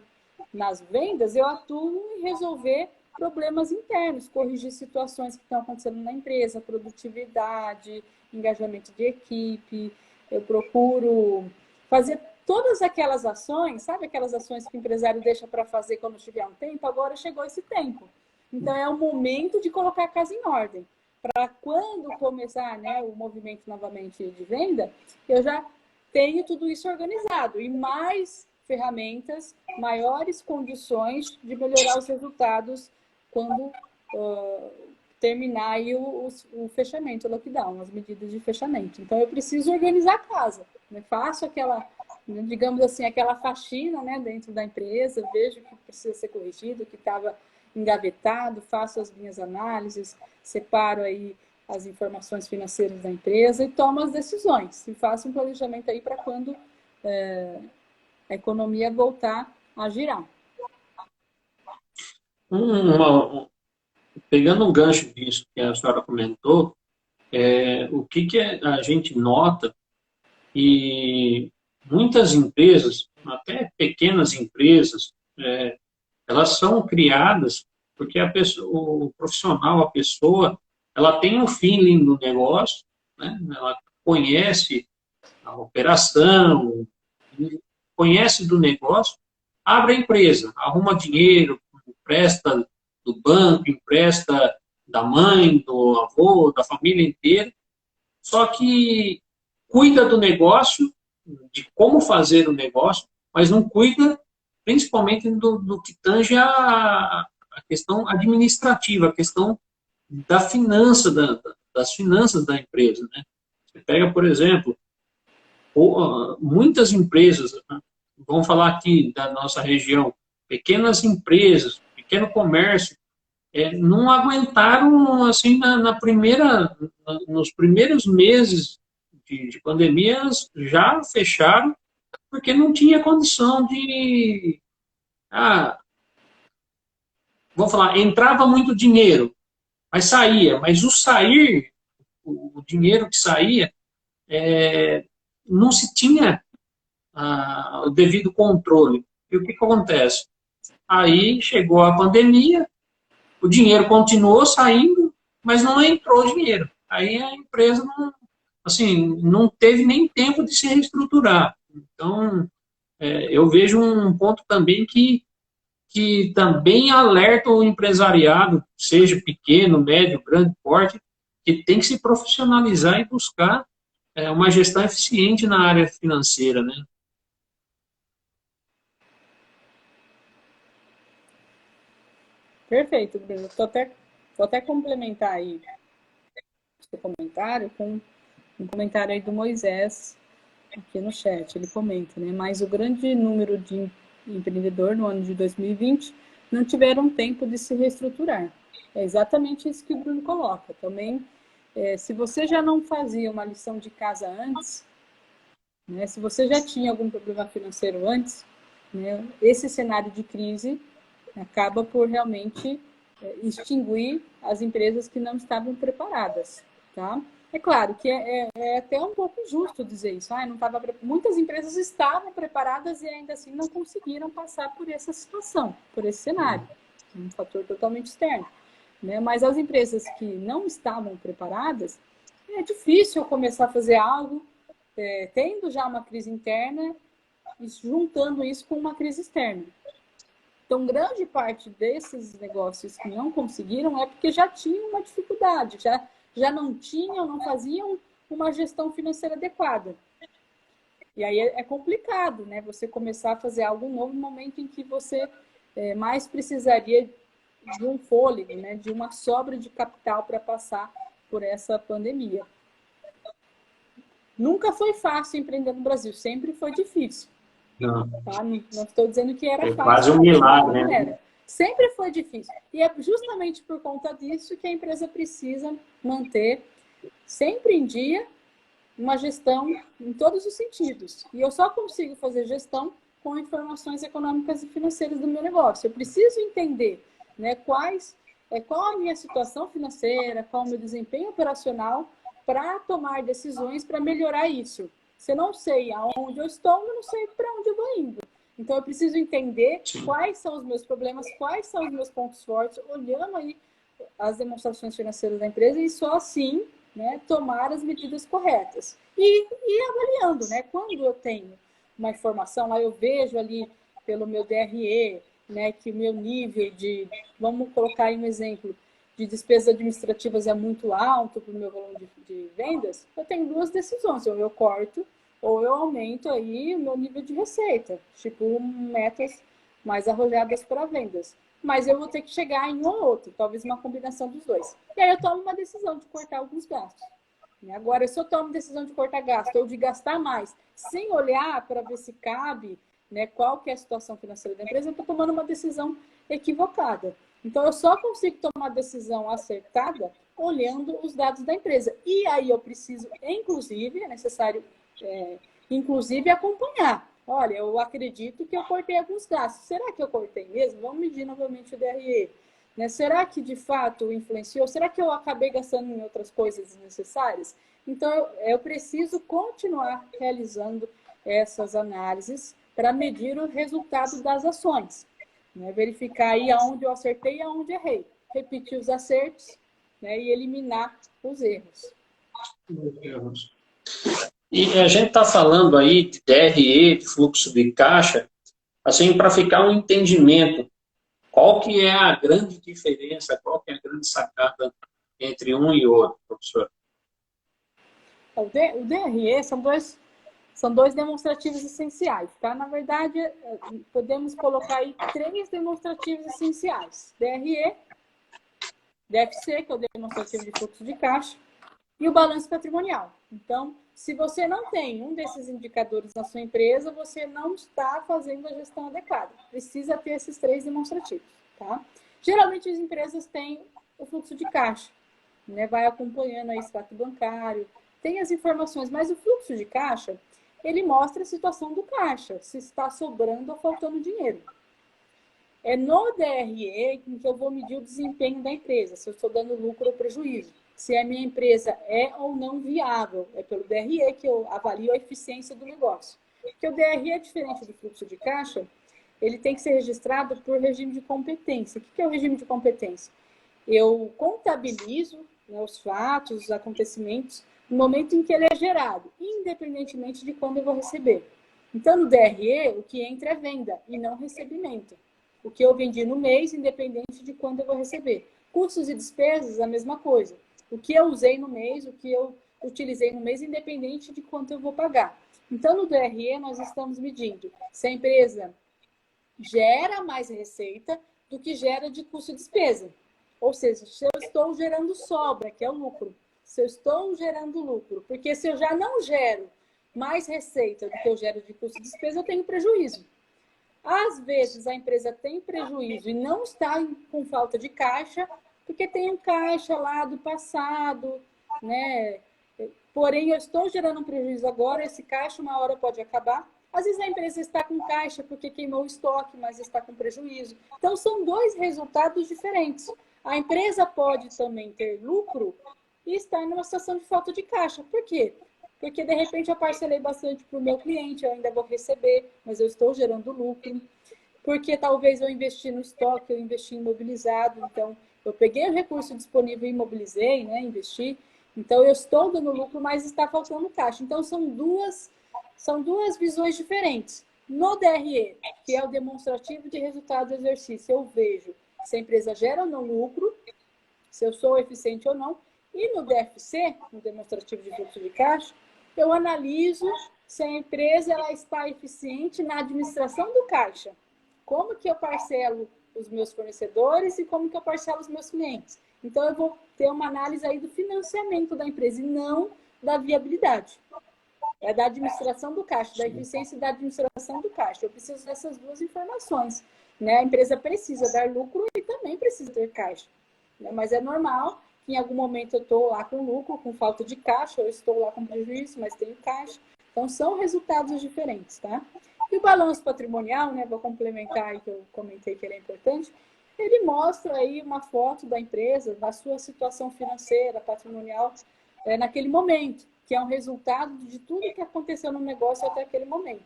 Speaker 1: nas vendas, eu atuo em resolver problemas internos, corrigir situações que estão acontecendo na empresa, produtividade, engajamento de equipe. Eu procuro fazer todas aquelas ações, sabe aquelas ações que o empresário deixa para fazer quando tiver um tempo? Agora chegou esse tempo. Então, é o momento de colocar a casa em ordem. Para quando começar, né, o movimento novamente de venda, eu já tenho tudo isso organizado. E mais ferramentas, maiores condições de melhorar os resultados quando terminar aí o fechamento, o lockdown, as medidas de fechamento. Então, eu preciso organizar a casa. Né? Faço aquela, digamos assim, aquela faxina, né, dentro da empresa, vejo o que precisa ser corrigido, o que estava engavetado, faço as minhas análises, separo aí as informações financeiras da empresa e tomo as decisões. E faço um planejamento aí para quando a economia voltar a girar.
Speaker 2: Pegando um gancho disso que a senhora comentou, o que a gente nota e muitas empresas, até pequenas empresas, elas são criadas porque o profissional, a pessoa, ela tem um feeling do negócio, né? Ela conhece a operação, conhece do negócio, abre a empresa, arruma dinheiro, empresta do banco, empresta da mãe, do avô, da família inteira, só que cuida do negócio, de como fazer o negócio, mas não cuida principalmente do que tange a questão administrativa, a questão da finança, das finanças da empresa. Né? Você pega, por exemplo, muitas empresas, vamos falar aqui da nossa região, pequenas empresas, pequeno comércio, não aguentaram, assim, nos primeiros meses de pandemia, já fecharam, porque não tinha condição de... vamos falar, entrava muito dinheiro, mas saía. Mas o dinheiro que saía, não se tinha o devido controle. E o que acontece? Aí chegou a pandemia, o dinheiro continuou saindo, mas não entrou dinheiro. Aí a empresa não teve nem tempo de se reestruturar. Então, eu vejo um ponto também que também alerta o empresariado, seja pequeno, médio, grande porte, que tem que se profissionalizar e buscar uma gestão eficiente na área financeira, né?
Speaker 1: Perfeito, Bruno. Vou até complementar aí o seu comentário com um comentário aí do Moisés aqui no chat. Ele comenta, né? Mas o grande número de empreendedor no ano de 2020 não tiveram tempo de se reestruturar. É exatamente isso que o Bruno coloca. Também, se você já não fazia uma lição de casa antes, né, se você já tinha algum problema financeiro antes, né, esse cenário de crise acaba por realmente extinguir as empresas que não estavam preparadas, tá? É claro que é até um pouco injusto dizer isso. Não tava, muitas empresas estavam preparadas e ainda assim não conseguiram passar por essa situação, por esse cenário. Um fator totalmente externo. Né? Mas as empresas que não estavam preparadas, é difícil começar a fazer algo tendo já uma crise interna e juntando isso com uma crise externa. Então, grande parte desses negócios que não conseguiram é porque já tinham uma dificuldade, já não tinham, não faziam uma gestão financeira adequada. E aí é complicado, né? Você começar a fazer algo novo no momento em que você mais precisaria de um fôlego, né? De uma sobra de capital para passar por essa pandemia. Nunca foi fácil empreender no Brasil, sempre foi difícil.
Speaker 2: Não.
Speaker 1: Tá? Não estou dizendo que era
Speaker 2: É
Speaker 1: fácil.
Speaker 2: quase um milagre,
Speaker 1: Não
Speaker 2: né?
Speaker 1: era. Sempre foi difícil. E é justamente por conta disso que a empresa precisa manter sempre em dia uma gestão em todos os sentidos. E eu só consigo fazer gestão com informações econômicas e financeiras do meu negócio. Eu preciso entender, né, qual a minha situação financeira, qual o meu desempenho operacional para tomar decisões para melhorar isso. Se eu não sei aonde eu estou, eu não sei para onde eu vou indo. Então, eu preciso entender quais são os meus problemas, quais são os meus pontos fortes, olhando aí as demonstrações financeiras da empresa e só assim, né, tomar as medidas corretas. E avaliando, né, quando eu tenho uma informação, lá eu vejo ali pelo meu DRE, né, que o meu nível de, vamos colocar aí um exemplo, de despesas administrativas é muito alto para o meu volume de vendas, eu tenho duas decisões, ou eu corto ou eu aumento aí o meu nível de receita, tipo metas mais arrojadas para vendas. Mas eu vou ter que chegar em um ou outro, talvez uma combinação dos dois. E aí eu tomo uma decisão de cortar alguns gastos. Agora, se eu tomo decisão de cortar gasto ou de gastar mais, sem olhar para ver se cabe, né, qual que é a situação financeira da empresa, eu estou tomando uma decisão equivocada. Então, eu só consigo tomar decisão acertada olhando os dados da empresa. E aí eu preciso, inclusive, é necessário, inclusive, acompanhar. Olha, eu acredito que eu cortei alguns gastos. Será que eu cortei mesmo? Vamos medir novamente o DRE. Né? Será que, de fato, influenciou? Será que eu acabei gastando em outras coisas desnecessárias? Então, eu preciso continuar realizando essas análises para medir o resultado das ações. Né? Verificar aí aonde eu acertei e aonde errei. Repetir os acertos, né? E eliminar os erros.
Speaker 2: E a gente está falando aí de DRE, de fluxo de caixa, assim, para ficar um entendimento, qual que é a grande diferença, qual que é a grande sacada entre um e outro, professor?
Speaker 1: O DRE são dois demonstrativos essenciais, tá? Na verdade, podemos colocar aí 3 demonstrativos essenciais. DRE, DFC, que é o demonstrativo de fluxo de caixa, e o balanço patrimonial. Então, se você não tem um desses indicadores na sua empresa, você não está fazendo a gestão adequada. Precisa ter esses 3 demonstrativos, tá? Geralmente, as empresas têm o fluxo de caixa, né? Vai acompanhando aí extrato bancário, tem as informações, mas o fluxo de caixa, ele mostra a situação do caixa, se está sobrando ou faltando dinheiro. É no DRE em que eu vou medir o desempenho da empresa, se eu estou dando lucro ou prejuízo, se a minha empresa é ou não viável. É pelo DRE que eu avalio a eficiência do negócio. Porque o DRE é diferente do fluxo de caixa, ele tem que ser registrado por regime de competência. O que é o regime de competência? Eu contabilizo, né, os fatos, os acontecimentos, no momento em que ele é gerado, independentemente de quando eu vou receber. Então, no DRE, o que entra é venda e não recebimento. O que eu vendi no mês, independente de quando eu vou receber. Custos e despesas, a mesma coisa. O que eu usei no mês, o que eu utilizei no mês, independente de quanto eu vou pagar. Então, no DRE, nós estamos medindo se a empresa gera mais receita do que gera de custo e despesa. Ou seja, se eu estou gerando sobra, que é o lucro, se eu estou gerando lucro, porque se eu já não gero mais receita do que eu gero de custo e despesa, eu tenho prejuízo. Às vezes a empresa tem prejuízo e não está com falta de caixa, porque tem um caixa lá do passado, né? Porém, eu estou gerando um prejuízo agora, esse caixa uma hora pode acabar. Às vezes a empresa está com caixa porque queimou o estoque, mas está com prejuízo. Então, são 2 resultados diferentes. A empresa pode também ter lucro e estar numa situação de falta de caixa. Por quê? Porque, de repente, eu parcelei bastante para o meu cliente, eu ainda vou receber, mas eu estou gerando lucro. Porque talvez eu investi no estoque, eu investi em imobilizado, então eu peguei o recurso disponível e imobilizei, né, investi. Então, eu estou dando lucro, mas está faltando caixa. Então, são duas visões diferentes. No DRE, que é o demonstrativo de resultado do exercício, eu vejo se a empresa gera ou não lucro, se eu sou eficiente ou não. E no DFC, no demonstrativo de fluxo de caixa, eu analiso se a empresa ela está eficiente na administração do caixa. Como que eu parcelo os meus fornecedores e como que eu parcelo os meus clientes. Então, eu vou ter uma análise aí do financiamento da empresa e não da viabilidade. é da administração do caixa, da eficiência da administração do caixa. Eu preciso dessas duas informações, né? A empresa precisa dar lucro e também precisa ter caixa, né? Mas é normal que em algum momento eu estou lá com lucro, com falta de caixa, eu estou lá com prejuízo, mas tenho caixa. Então, são resultados diferentes, tá? E o balanço patrimonial, né? Vou complementar aí que eu comentei que ele é importante. Ele mostra aí uma foto da empresa, da sua situação financeira, patrimonial, naquele momento, que é um resultado de tudo que aconteceu no negócio até aquele momento.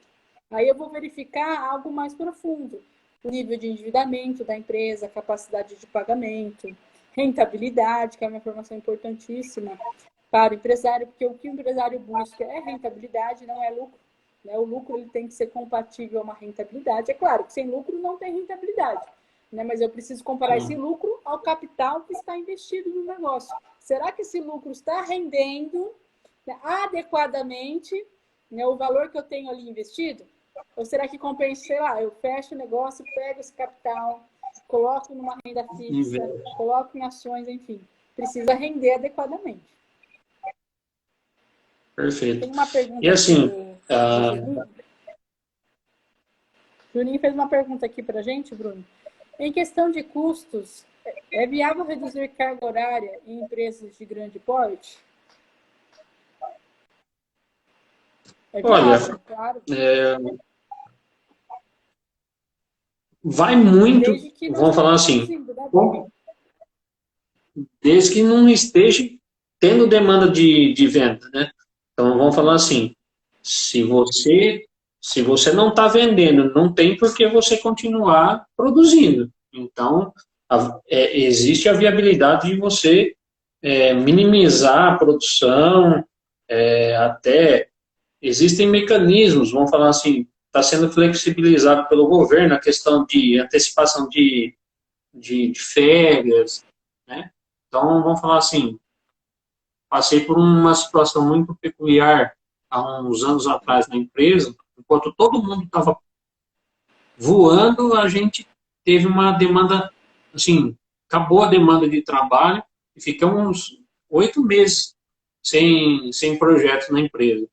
Speaker 1: Aí eu vou verificar algo mais profundo, o nível de endividamento da empresa, capacidade de pagamento, rentabilidade, que é uma informação importantíssima para o empresário, porque o que o empresário busca é rentabilidade, não é lucro. O lucro ele tem que ser compatível a uma rentabilidade. É claro que sem lucro não tem rentabilidade, né? Mas eu preciso comparar esse lucro ao capital que está investido no negócio. Será que esse lucro está rendendo, né, adequadamente, né, o valor que eu tenho ali investido? Ou será que compensa, sei lá, eu fecho o negócio, pego esse capital, coloco numa renda fixa, coloco em ações, enfim. Precisa render adequadamente.
Speaker 2: Perfeito.
Speaker 1: Tem uma pergunta
Speaker 2: E assim,
Speaker 1: do Juninho fez uma pergunta aqui para a gente, Bruno. Em questão de custos, é viável reduzir carga horária em empresas de grande porte? É viável,
Speaker 2: olha,
Speaker 1: claro.
Speaker 2: vai muito,
Speaker 1: Desde que não
Speaker 2: vamos
Speaker 1: esteja
Speaker 2: falar assim,
Speaker 1: produzindo, né, Bruno?
Speaker 2: desde que não esteja tendo demanda de venda, né? Então, vamos falar assim, se você não está vendendo, não tem por que você continuar produzindo. Então, existe a viabilidade de você minimizar a produção, até existem mecanismos, vamos falar assim, está sendo flexibilizado pelo governo a questão de antecipação de férias, né? Então, vamos falar assim, passei por uma situação muito peculiar há uns anos atrás na empresa, enquanto todo mundo estava voando, a gente teve uma demanda, assim, acabou a demanda de trabalho e ficamos 8 meses sem projetos na empresa. O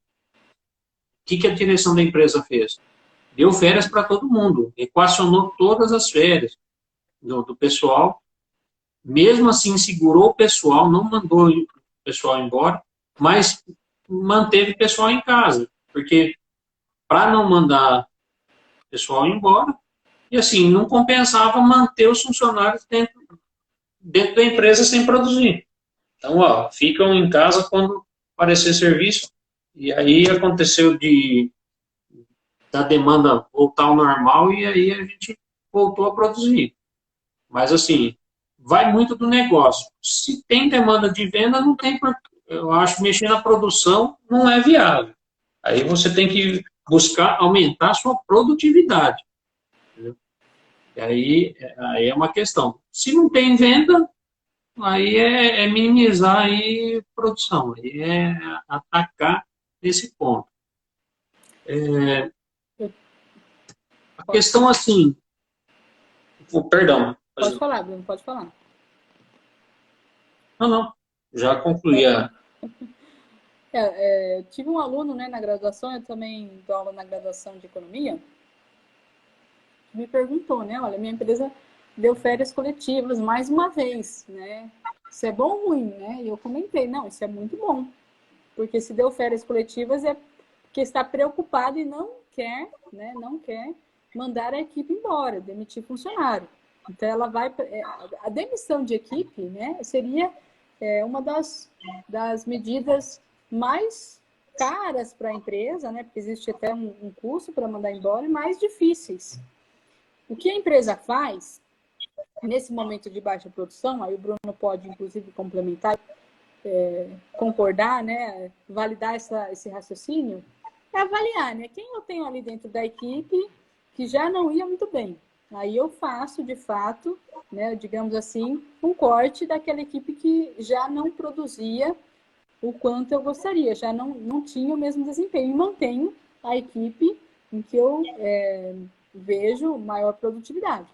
Speaker 2: que a direção da empresa fez? Deu férias para todo mundo, equacionou todas as férias do pessoal, mesmo assim segurou o pessoal, não mandou o pessoal embora, mas manteve o pessoal em casa, porque para não mandar o pessoal embora, e assim, não compensava manter os funcionários dentro da empresa sem produzir. Então, ó, ficam em casa quando aparecer serviço, e aí aconteceu da demanda voltar ao normal, e aí a gente voltou a produzir. Mas assim, vai muito do negócio. Se tem demanda de venda, não tem por, eu acho, mexer na produção não é viável. Aí você tem que buscar aumentar a sua produtividade. Entendeu? E aí é uma questão. Se não tem venda, aí é minimizar aí produção, aí é atacar esse ponto. A questão assim, perdão.
Speaker 1: Pode falar, Bruno, pode falar.
Speaker 2: Não, já concluí a...
Speaker 1: Tive um aluno, né, na graduação, eu também dou aula na graduação de economia, que me perguntou, né, olha, minha empresa deu férias coletivas mais uma vez, né? Isso é bom ou ruim, né? E eu comentei, não, isso é muito bom, porque se deu férias coletivas é porque está preocupado e não quer, né, não quer mandar a equipe embora, demitir funcionário. Então ela vai, a demissão de equipe, né, seria uma das medidas mais caras para a empresa, né, porque existe até um custo para mandar embora, e mais difíceis. O que a empresa faz nesse momento de baixa produção, aí o Bruno pode inclusive complementar, concordar, né, validar esse raciocínio, é avaliar, né, quem eu tenho ali dentro da equipe que já não ia muito bem. Aí eu faço, de fato, né, digamos assim, um corte daquela equipe que já não produzia o quanto eu gostaria, já não tinha o mesmo desempenho. E mantenho a equipe em que eu vejo maior produtividade.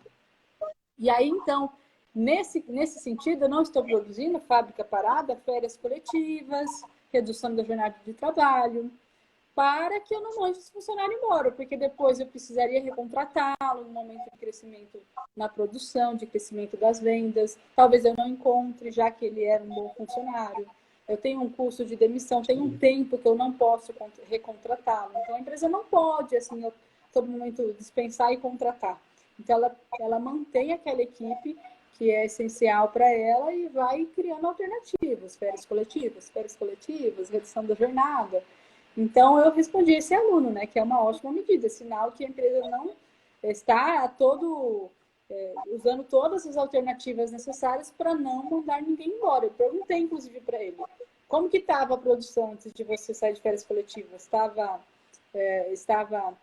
Speaker 1: E aí, então, nesse sentido, eu não estou produzindo fábrica parada, férias coletivas, redução da jornada de trabalho, para que eu não mande esse funcionário embora, porque depois eu precisaria recontratá-lo no momento de crescimento na produção, de crescimento das vendas. Talvez eu não encontre, já que ele era um bom funcionário. Eu tenho um custo de demissão, tem um tempo que eu não posso recontratá-lo. Então, a empresa não pode, assim, a todo momento dispensar e contratar. Então, ela mantém aquela equipe que é essencial para ela e vai criando alternativas, férias coletivas, redução da jornada. Então, eu respondi esse aluno, né, que é uma ótima medida, sinal que a empresa não está usando todas as alternativas necessárias para não mandar ninguém embora. Eu perguntei, inclusive, para ele, como que estava a produção antes de você sair de férias coletivas? Estava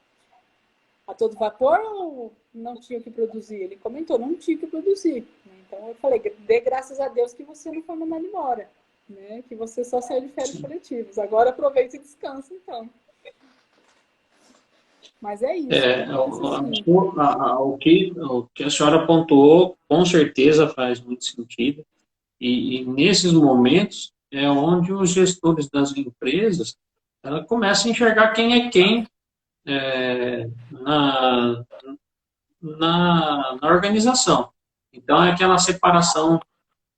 Speaker 1: a todo vapor ou não tinha o que produzir? Ele comentou, não tinha o que produzir. Então, eu falei, dê graças a Deus que você não foi mandado embora. Né, que você só saiu de férias coletivas. Agora aproveita e descansa, então. Mas é isso.
Speaker 2: O que a senhora pontuou, com certeza faz muito sentido. E nesses momentos é onde os gestores das empresas ela começam a enxergar quem é quem na organização. Então, é aquela separação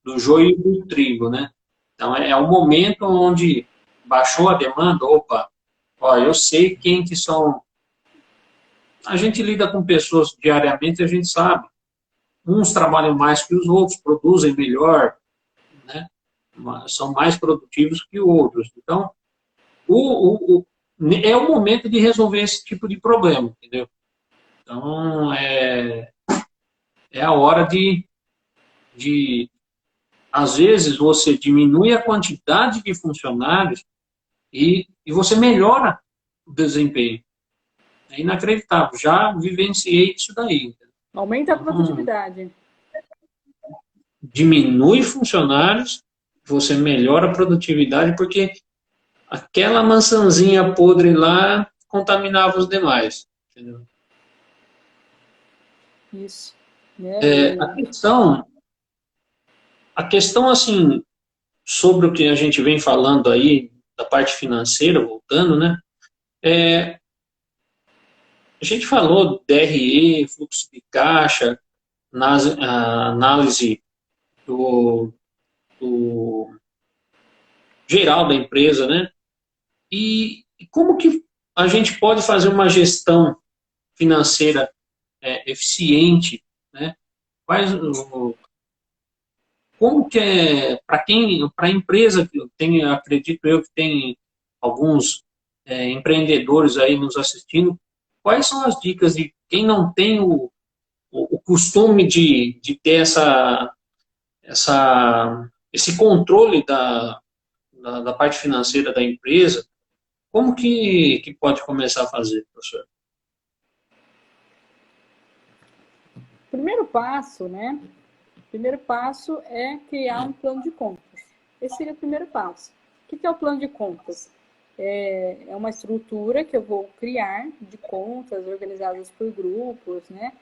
Speaker 2: do joio e do trigo, né? Então, é o momento onde baixou a demanda, opa, ó, eu sei quem que são. A gente lida com pessoas diariamente, a gente sabe. Uns trabalham mais que os outros, produzem melhor, né? São mais produtivos que outros. Então, é o momento de resolver esse tipo de problema, entendeu? Então, é a hora às vezes, você diminui a quantidade de funcionários e você melhora o desempenho. É inacreditável. Já vivenciei isso daí.
Speaker 1: Aumenta a produtividade.
Speaker 2: Diminui funcionários, você melhora a produtividade, porque aquela maçãzinha podre lá contaminava os demais. Entendeu?
Speaker 1: Isso.
Speaker 2: A questão, assim, sobre o que a gente vem falando aí, da parte financeira, voltando, né? A gente falou DRE, fluxo de caixa, análise do geral da empresa, né? E como que a gente pode fazer uma gestão financeira eficiente, né? Como que para a empresa que tem, acredito eu que tem alguns empreendedores aí nos assistindo, quais são as dicas de quem não tem o costume de ter esse controle da parte financeira da empresa, como que pode começar a fazer, professor?
Speaker 1: Primeiro passo, né? Primeiro passo é criar um plano de contas. Esse seria o primeiro passo. O que é o plano de contas? É uma estrutura que eu vou criar de contas organizadas por grupos, né?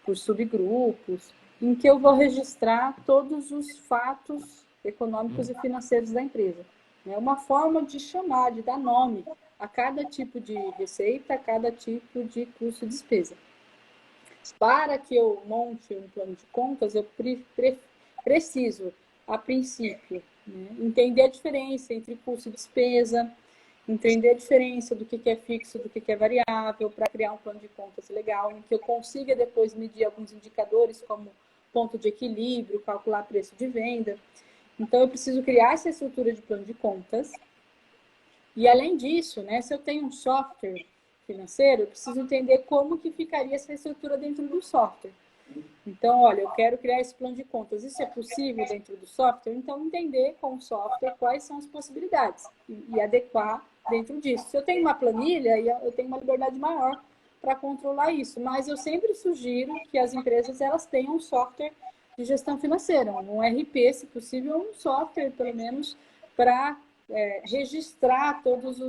Speaker 1: Por subgrupos, em que eu vou registrar todos os fatos econômicos e financeiros da empresa. É uma forma de chamar, de dar nome a cada tipo de receita, a cada tipo de custo e despesa. Para que eu monte um plano de contas, eu preciso, a princípio, né, entender a diferença entre custo e despesa, entender a diferença do que é fixo, do que é variável, para criar um plano de contas legal, em que eu consiga depois medir alguns indicadores, como ponto de equilíbrio, calcular preço de venda. Então, eu preciso criar essa estrutura de plano de contas. E, além disso, né, se eu tenho um software financeiro, eu preciso entender como que ficaria essa estrutura dentro do software. Então, olha, eu quero criar esse plano de contas. Isso é possível dentro do software? Então, entender com o software quais são as possibilidades e adequar dentro disso. Se eu tenho uma planilha, eu tenho uma liberdade maior para controlar isso. Mas eu sempre sugiro que as empresas elas tenham um software de gestão financeira, um RP, se possível, um software, pelo menos, para registrar todas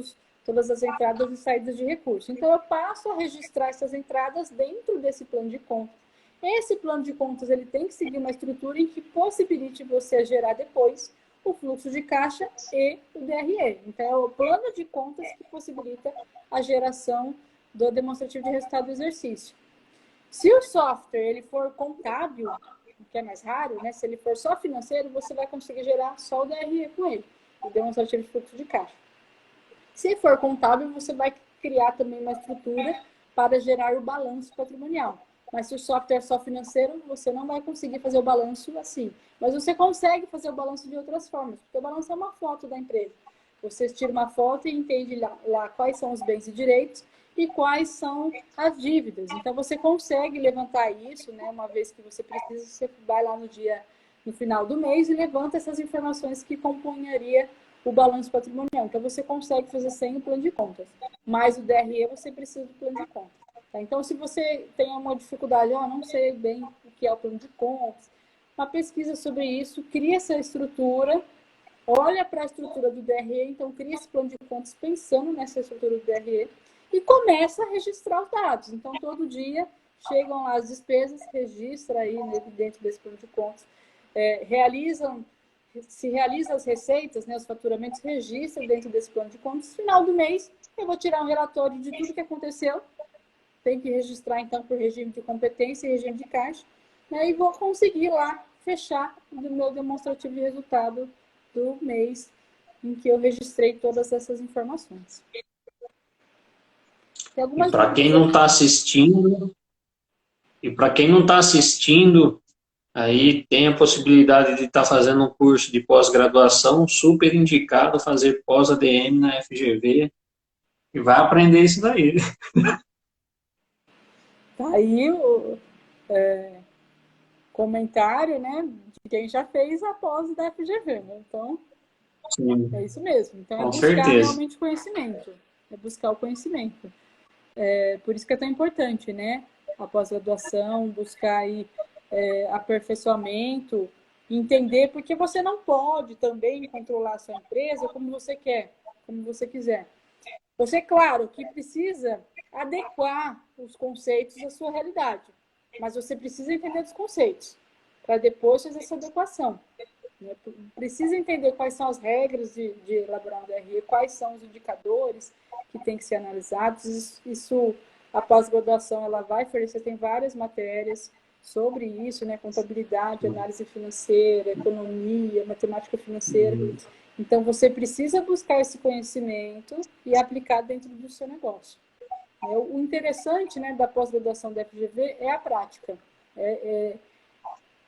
Speaker 1: as entradas e saídas de recursos. Então, eu passo a registrar essas entradas dentro desse plano de contas. Esse plano de contas ele tem que seguir uma estrutura em que possibilite você gerar depois o fluxo de caixa e o DRE. Então, é o plano de contas que possibilita a geração do demonstrativo de resultado do exercício. Se o software ele for contábil, que é mais raro, né? Se ele for só financeiro, você vai conseguir gerar só o DRE com ele, o demonstrativo de fluxo de caixa. Se for contábil, você vai criar também uma estrutura para gerar o balanço patrimonial. Mas se o software é só financeiro, você não vai conseguir fazer o balanço assim. Mas você consegue fazer o balanço de outras formas, porque o balanço é uma foto da empresa. Você tira uma foto e entende lá quais são os bens e direitos e quais são as dívidas. Então, você consegue levantar isso, né? Uma vez que você precisa, você vai lá no final do mês e levanta essas informações que compunharia o balanço patrimonial. Então, você consegue fazer sem o plano de contas. Mas o DRE, você precisa do plano de contas. Tá? Então, se você tem uma dificuldade, não sei bem o que é o plano de contas, uma pesquisa sobre isso, cria essa estrutura, olha para a estrutura do DRE, então cria esse plano de contas pensando nessa estrutura do DRE e começa a registrar os dados. Então, todo dia chegam lá as despesas, registra aí dentro desse plano de contas, se realiza as receitas, né, os faturamentos, registra dentro desse plano de contas. No final do mês, eu vou tirar um relatório de tudo que aconteceu, tem que registrar, então, por regime de competência e regime de caixa, né, e vou conseguir lá fechar o meu demonstrativo de resultado do mês em que eu registrei todas essas informações.
Speaker 2: E para quem não está assistindo, aí tem a possibilidade de estar fazendo um curso de pós-graduação, super indicado fazer pós-ADM na FGV, e vai aprender isso daí.
Speaker 1: Tá aí o comentário, né, de quem já fez a pós da FGV, né? Então,
Speaker 2: Sim,
Speaker 1: é isso mesmo. Então, é
Speaker 2: com
Speaker 1: buscar
Speaker 2: certeza.
Speaker 1: realmente conhecimento. É buscar o conhecimento. Por isso que é tão importante, né? A pós-graduação, buscar aí aperfeiçoamento, entender, porque você não pode também controlar a sua empresa como você quer, como você quiser. Você, claro, que precisa adequar os conceitos à sua realidade, mas você precisa entender os conceitos para depois fazer essa adequação. Né? Precisa entender quais são as regras de elaborar um DRE, quais são os indicadores que têm que ser analisados. Isso a pós-graduação ela vai oferecer, tem várias matérias sobre isso, né? Contabilidade, análise financeira, economia, matemática financeira. Então, você precisa buscar esse conhecimento e aplicar dentro do seu negócio. O interessante, né, da pós-graduação da FGV é a prática.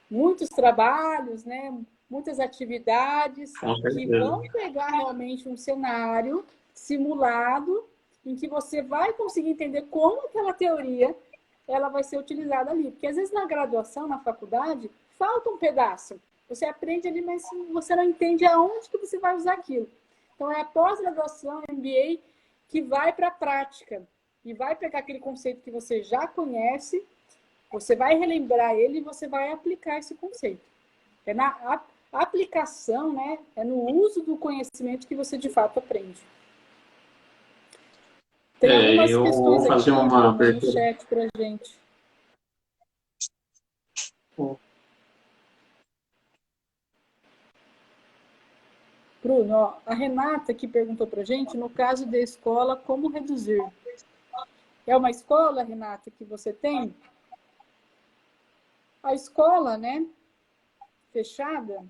Speaker 1: Muitos trabalhos, né, muitas atividades que vão pegar realmente um cenário simulado em que você vai conseguir entender como aquela teoria ela vai ser utilizada ali. Porque às vezes na graduação, na faculdade, falta um pedaço. Você aprende ali, mas você não entende aonde que você vai usar aquilo. Então, é a pós-graduação, MBA, que vai para a prática e vai pegar aquele conceito que você já conhece, você vai relembrar ele e você vai aplicar esse conceito. É na aplicação, né? É no uso do conhecimento que você de fato aprende. Tem algumas
Speaker 2: eu
Speaker 1: questões
Speaker 2: vou fazer
Speaker 1: aqui,
Speaker 2: uma
Speaker 1: Bruno, no
Speaker 2: pergunta.
Speaker 1: chat pra gente. Bruno, ó, a Renata que perguntou pra gente, no caso da escola, como reduzir? É uma escola, Renata, que você tem? A escola, né, fechada,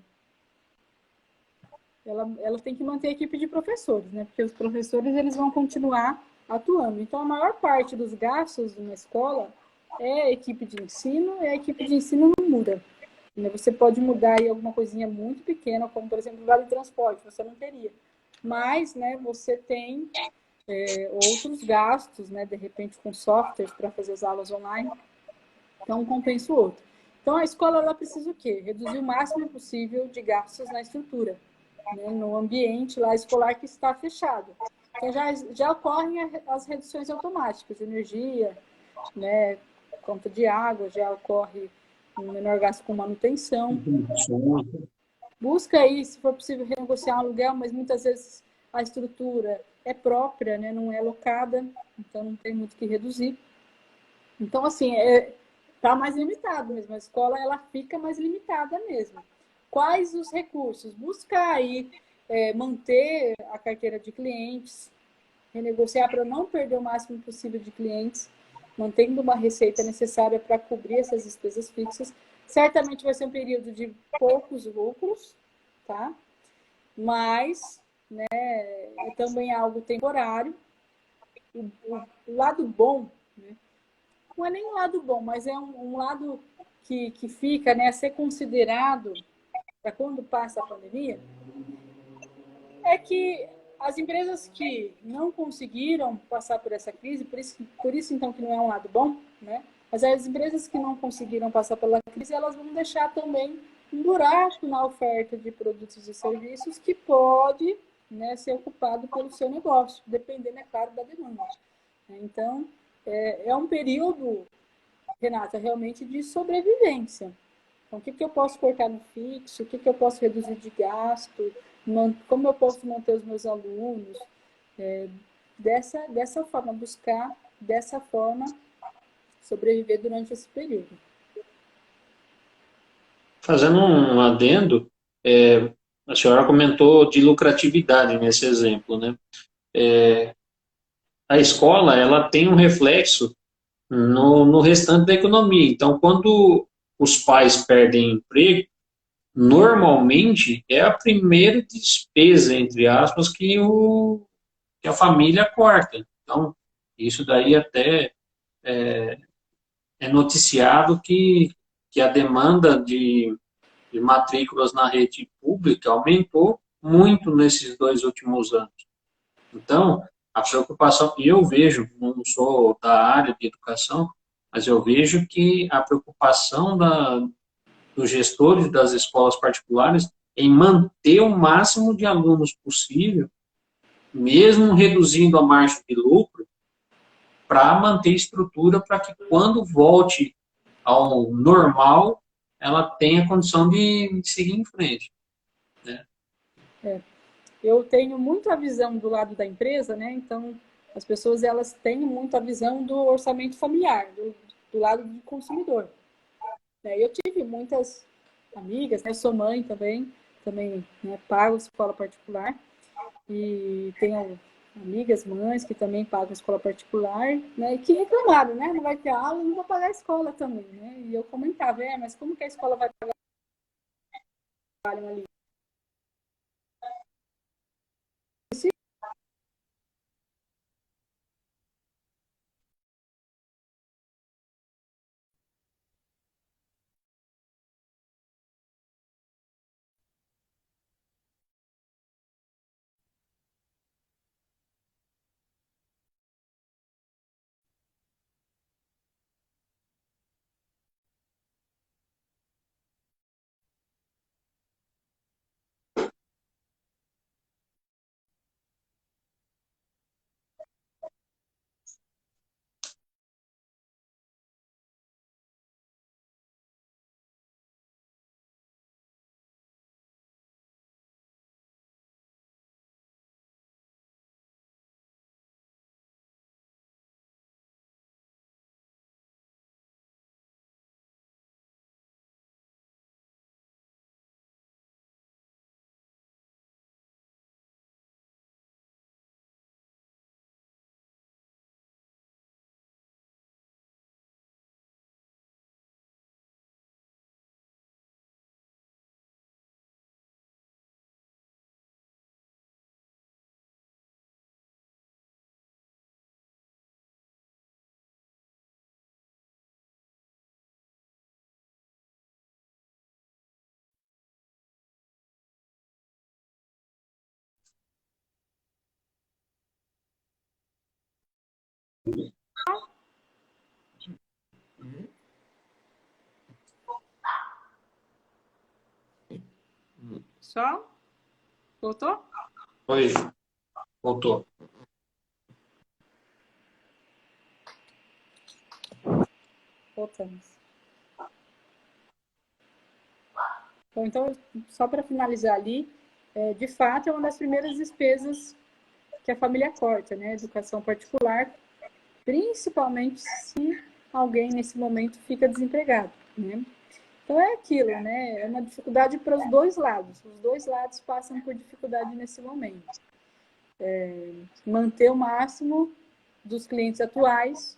Speaker 1: ela tem que manter a equipe de professores, né? Porque os professores eles vão continuar atuando. Então, a maior parte dos gastos de uma escola é a equipe de ensino, e a equipe de ensino não muda. Você pode mudar aí alguma coisinha muito pequena, como, por exemplo, vale transporte, você não teria. Mas, né, você tem outros gastos, né, de repente com softwares para fazer as aulas online, então um compensa o outro. Então, a escola ela precisa o quê? Reduzir o máximo possível de gastos na estrutura, né, no ambiente lá escolar que está fechado. Então, já ocorrem as reduções automáticas de energia, né, conta de água, já ocorre um menor gasto com manutenção. Busca aí, se for possível, renegociar um aluguel, mas muitas vezes a estrutura é própria, né, não é locada, então não tem muito o que reduzir. Então, assim, está mais limitado mesmo. A escola ela fica mais limitada mesmo. quais os recursos? Buscar aí manter a carteira de clientes, renegociar para não perder o máximo possível de clientes, mantendo uma receita necessária para cobrir essas despesas fixas. Certamente vai ser um período de poucos lucros, tá? Mas, né, é também algo temporário. O lado bom, né, não é nem um lado bom, mas é um lado que fica, né, a ser considerado para quando passa a pandemia, é que as empresas que não conseguiram passar por essa crise, por isso então que não é um lado bom, né? Mas as empresas que não conseguiram passar pela crise, elas vão deixar também um buraco na oferta de produtos e serviços que pode, né, ser ocupado pelo seu negócio, dependendo, é claro, da demanda. Então, é um período, Renata, realmente de sobrevivência. Então, o que eu posso cortar no fixo? O que eu posso reduzir de gasto? Como eu posso manter os meus alunos? Dessa forma, buscar dessa forma sobreviver durante esse período.
Speaker 2: Fazendo um adendo, a senhora comentou de lucratividade nesse exemplo, né? A escola, ela tem um reflexo no restante da economia. Então, quando os pais perdem emprego, normalmente é a primeira despesa, entre aspas, que a família corta. Então, isso daí até é noticiado que a demanda de matrículas na rede pública aumentou muito nesses 2 últimos anos. Então, a preocupação, e eu vejo, não sou da área de educação, mas eu vejo que a preocupação dos gestores das escolas particulares em manter o máximo de alunos possível, mesmo reduzindo a margem de lucro, para manter estrutura para que quando volte ao normal, ela tenha condição de seguir em frente. Né?
Speaker 1: Eu tenho muito a visão do lado da empresa, né? Então, as pessoas elas têm muito a visão do orçamento familiar, do lado do consumidor. Eu tive muitas amigas, né? Eu sou mãe também, né, pago escola particular, e tenho amigas, mães que também pagam escola particular, né? E que reclamaram, né? Não vai ter aula, não vou pagar a escola também, né? E eu comentava, mas como que a escola vai pagar ali? Só? Voltou?
Speaker 2: Oi, voltou.
Speaker 1: Voltamos. Bom, então, só para finalizar ali, de fato, é uma das primeiras despesas que a família corta, né? Educação particular, principalmente se alguém nesse momento fica desempregado, né? Então é aquilo, né? É uma dificuldade para os dois lados. Os dois lados passam por dificuldade nesse momento. Manter o máximo dos clientes atuais,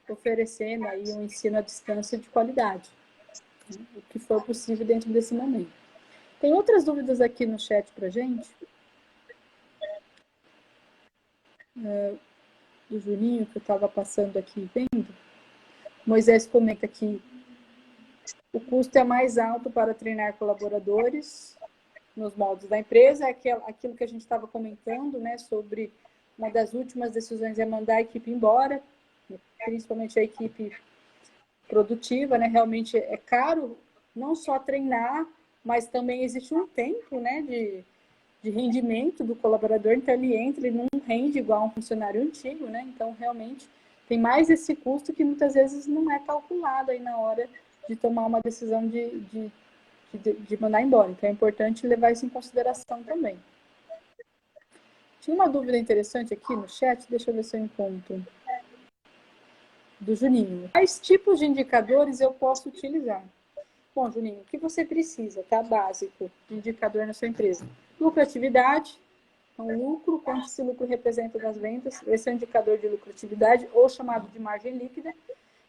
Speaker 1: oferecendo aí um ensino à distância de qualidade, né? O que for possível dentro desse momento. Tem outras dúvidas aqui no chat para gente? Do Juninho, que eu estava passando aqui vendo. Moisés comenta aqui: o custo é mais alto para treinar colaboradores nos moldes da empresa, é aquilo que a gente estava comentando, né, sobre uma das últimas decisões é mandar a equipe embora, principalmente a equipe produtiva, né, realmente é caro não só treinar, mas também existe um tempo, né, de rendimento do colaborador, então ele não rende igual a um funcionário antigo, né, então realmente tem mais esse custo que muitas vezes não é calculado aí na hora de tomar uma decisão de mandar embora. Então é importante levar isso em consideração também. Tinha uma dúvida interessante aqui no chat, deixa eu ver se eu encontro. Do Juninho. Quais tipos de indicadores eu posso utilizar? Bom, Juninho, o que você precisa, tá? Básico de indicador na sua empresa. Lucratividade, então lucro, quanto esse lucro representa das vendas, esse é o indicador de lucratividade, ou chamado de margem líquida.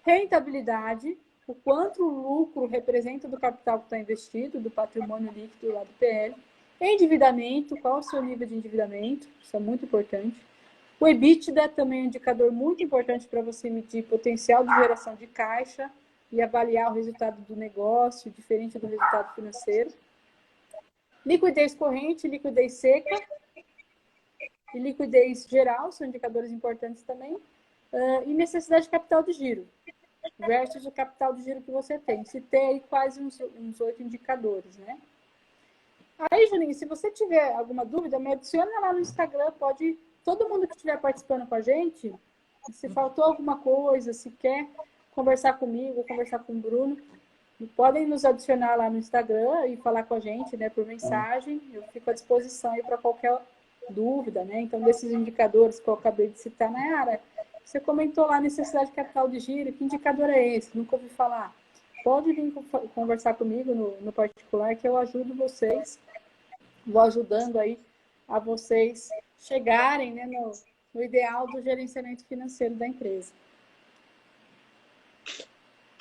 Speaker 1: Rentabilidade, o quanto o lucro representa do capital que está investido, do patrimônio líquido lá do PL. Endividamento, qual é o seu nível de endividamento, isso é muito importante. O EBITDA também é um indicador muito importante para você medir potencial de geração de caixa e avaliar o resultado do negócio, diferente do resultado financeiro. Liquidez corrente, liquidez seca e liquidez geral são indicadores importantes também. E necessidade de capital de giro versus o capital de giro que você tem. Se tem aí quase uns 8 indicadores, né? Aí, Juninho, se você tiver alguma dúvida, me adiciona lá no Instagram, pode... Todo mundo que estiver participando com a gente, se faltou alguma coisa, se quer conversar comigo, conversar com o Bruno, podem nos adicionar lá no Instagram e falar com a gente, né, por mensagem. Eu fico à disposição aí para qualquer dúvida, né? Então, desses indicadores que eu acabei de citar, Nayara, você comentou lá a necessidade de capital de giro, que indicador é esse? Nunca ouvi falar. Pode vir conversar comigo no particular, que eu ajudo vocês, vou ajudando aí a vocês chegarem, né, no ideal do gerenciamento financeiro da empresa.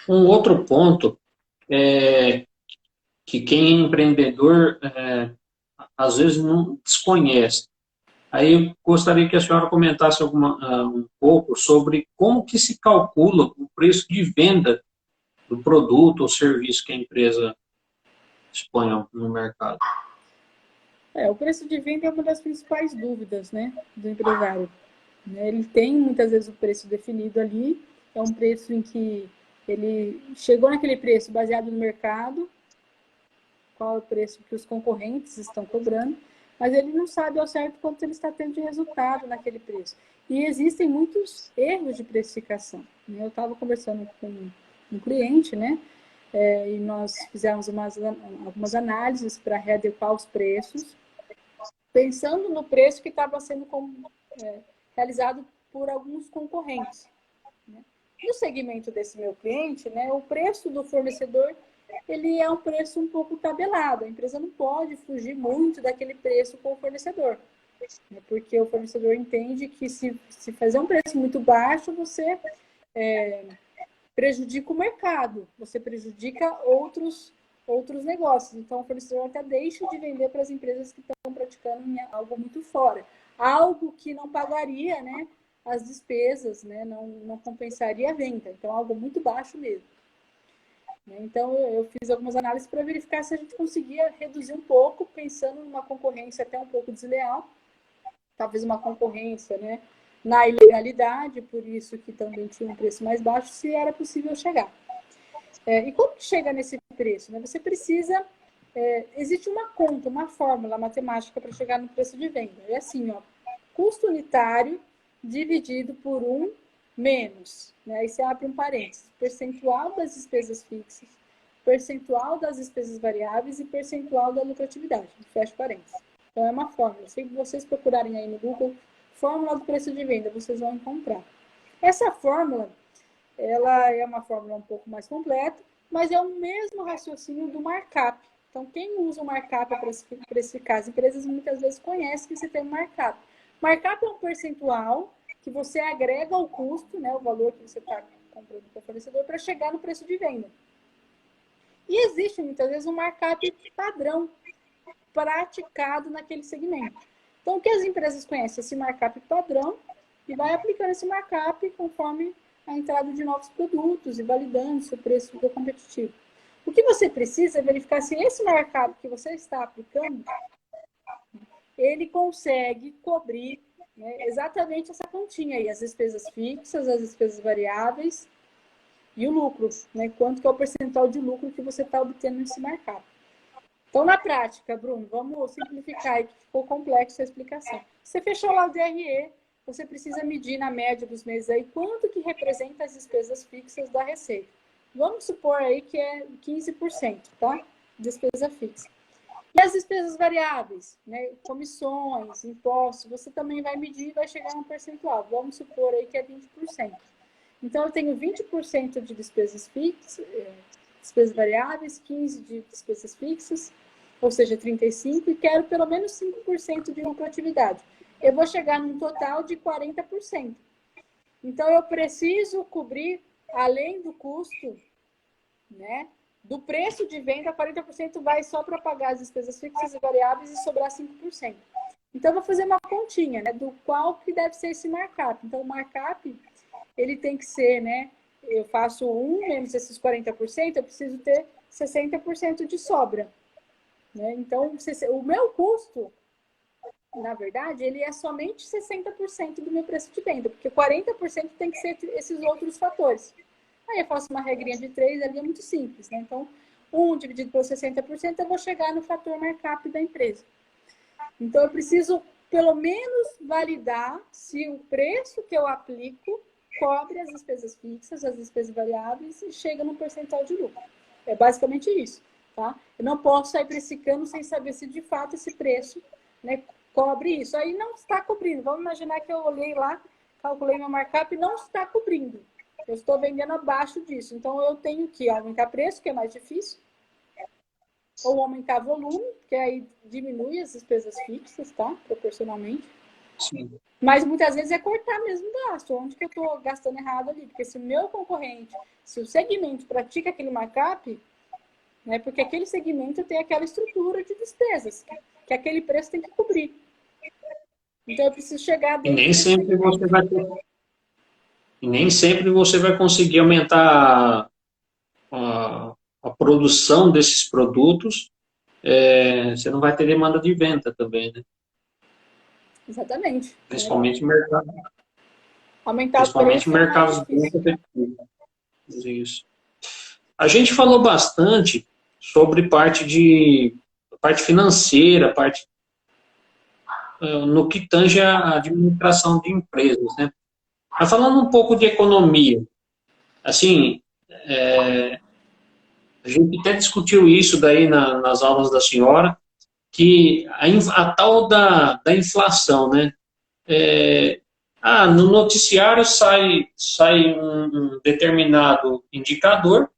Speaker 2: Um outro ponto é que quem é empreendedor às vezes não desconhece. Aí eu gostaria que a senhora comentasse um pouco sobre como que se calcula o preço de venda do produto ou serviço que a empresa expõe no mercado.
Speaker 1: O preço de venda é uma das principais dúvidas, né, do empresário. Ele tem muitas vezes o preço definido ali, é um preço em que ele chegou naquele preço baseado no mercado, qual é o preço que os concorrentes estão cobrando, mas ele não sabe ao certo quanto ele está tendo de resultado naquele preço. E existem muitos erros de precificação. Eu estava conversando com um cliente, né? E nós fizemos algumas análises para readequar os preços, pensando no preço que estava sendo realizado por alguns concorrentes. No segmento desse meu cliente, né, o preço do fornecedor ele é um preço um pouco tabelado. A empresa não pode fugir muito daquele preço com o fornecedor, né, porque o fornecedor entende que se fazer um preço muito baixo, você prejudica o mercado, você prejudica outros negócios. Então, o fornecedor até deixa de vender para as empresas que estão praticando algo muito fora. Algo que não pagaria, né, as despesas, né, não compensaria a venda. Então, algo muito baixo mesmo. Então, eu fiz algumas análises para verificar se a gente conseguia reduzir um pouco, pensando numa concorrência até um pouco desleal, talvez uma concorrência, né, na ilegalidade, por isso que também tinha um preço mais baixo, se era possível chegar. E como que chega nesse preço? Né? Você precisa... existe uma conta, uma fórmula matemática para chegar no preço de venda. É assim, ó, custo unitário dividido por 1 menos, né? Aí você abre um parênteses, percentual das despesas fixas, percentual das despesas variáveis e percentual da lucratividade, fecha parênteses. Então, é uma fórmula. Se vocês procurarem aí no Google, fórmula do preço de venda, vocês vão encontrar. Essa fórmula, ela é uma fórmula um pouco mais completa, mas é o mesmo raciocínio do markup. Então, quem usa o markup para especificar? As empresas muitas vezes conhecem que você tem um markup. Markup é um percentual que você agrega ao custo, né, o valor que você está comprando para o fornecedor, para chegar no preço de venda. E existe muitas vezes um markup padrão praticado naquele segmento. Então, o que as empresas conhecem? Esse markup padrão e vai aplicando esse markup conforme a entrada de novos produtos e validando se o preço ficou competitivo. O que você precisa é verificar se esse markup que você está aplicando, ele consegue cobrir, né, exatamente essa continha aí, as despesas fixas, as despesas variáveis e o lucro, né, quanto que é o percentual de lucro que você está obtendo nesse markup. Então, na prática, Bruno, vamos simplificar aí, que ficou complexo a explicação. Você fechou lá o DRE, você precisa medir na média dos meses aí quanto que representa as despesas fixas da receita. Vamos supor aí que é 15%, tá? Despesa fixa. E as despesas variáveis, né? Comissões, impostos, você também vai medir e vai chegar num percentual. Vamos supor aí que é 20%. Então, eu tenho 20% de despesas fixas, despesas variáveis, 15% de despesas fixas, ou seja, 35%, e quero pelo menos 5% de lucratividade. Eu vou chegar num total de 40%. Então, eu preciso cobrir, além do custo, né, do preço de venda, 40% vai só para pagar as despesas fixas e variáveis e sobrar 5%. Então, eu vou fazer uma continha, né, do qual que deve ser esse markup. Então, o markup, ele tem que ser, né, eu faço 1 menos esses 40%, eu preciso ter 60% de sobra. Né? Então, o meu custo, na verdade, ele é somente 60% do meu preço de venda, porque 40% tem que ser esses outros fatores. Aí eu faço uma regrinha de 3, ali é muito simples. Né? Então, 1 dividido por 60%, eu vou chegar no fator markup da empresa. Então, eu preciso, pelo menos, validar se o preço que eu aplico cobre as despesas fixas, as despesas variáveis e chega no percentual de lucro. É basicamente isso. Tá? Eu não posso sair precificando sem saber se de fato esse preço, né, cobre isso. Aí não está cobrindo. Vamos imaginar que eu olhei lá, calculei meu markup e não está cobrindo. Eu estou vendendo abaixo disso. Então eu tenho que aumentar preço, que é mais difícil, ou aumentar volume, que aí diminui as despesas fixas, tá? Proporcionalmente.
Speaker 2: Sim.
Speaker 1: Mas muitas vezes é cortar mesmo gasto. Onde que eu estou gastando errado ali? Porque se o meu concorrente, se o segmento pratica aquele markup, né, porque aquele segmento tem aquela estrutura de despesas, que aquele preço tem que cobrir. Então eu preciso chegar
Speaker 2: E
Speaker 1: dentro
Speaker 2: nem
Speaker 1: desse
Speaker 2: sempre
Speaker 1: segmento.
Speaker 2: você vai ter, e nem sempre você vai conseguir aumentar a produção desses produtos, você não vai ter demanda de venda também, né?
Speaker 1: Exatamente. Né?
Speaker 2: Principalmente mercado,
Speaker 1: Aumentar o
Speaker 2: principalmente
Speaker 1: preço é mais
Speaker 2: mercados bem
Speaker 1: difícil.
Speaker 2: competitivos. Isso. A gente falou bastante sobre parte financeira, no que tange a administração de empresas, né? Mas falando um pouco de economia, assim, a gente até discutiu isso daí nas aulas da senhora, que a tal da inflação, né? No noticiário sai um determinado indicador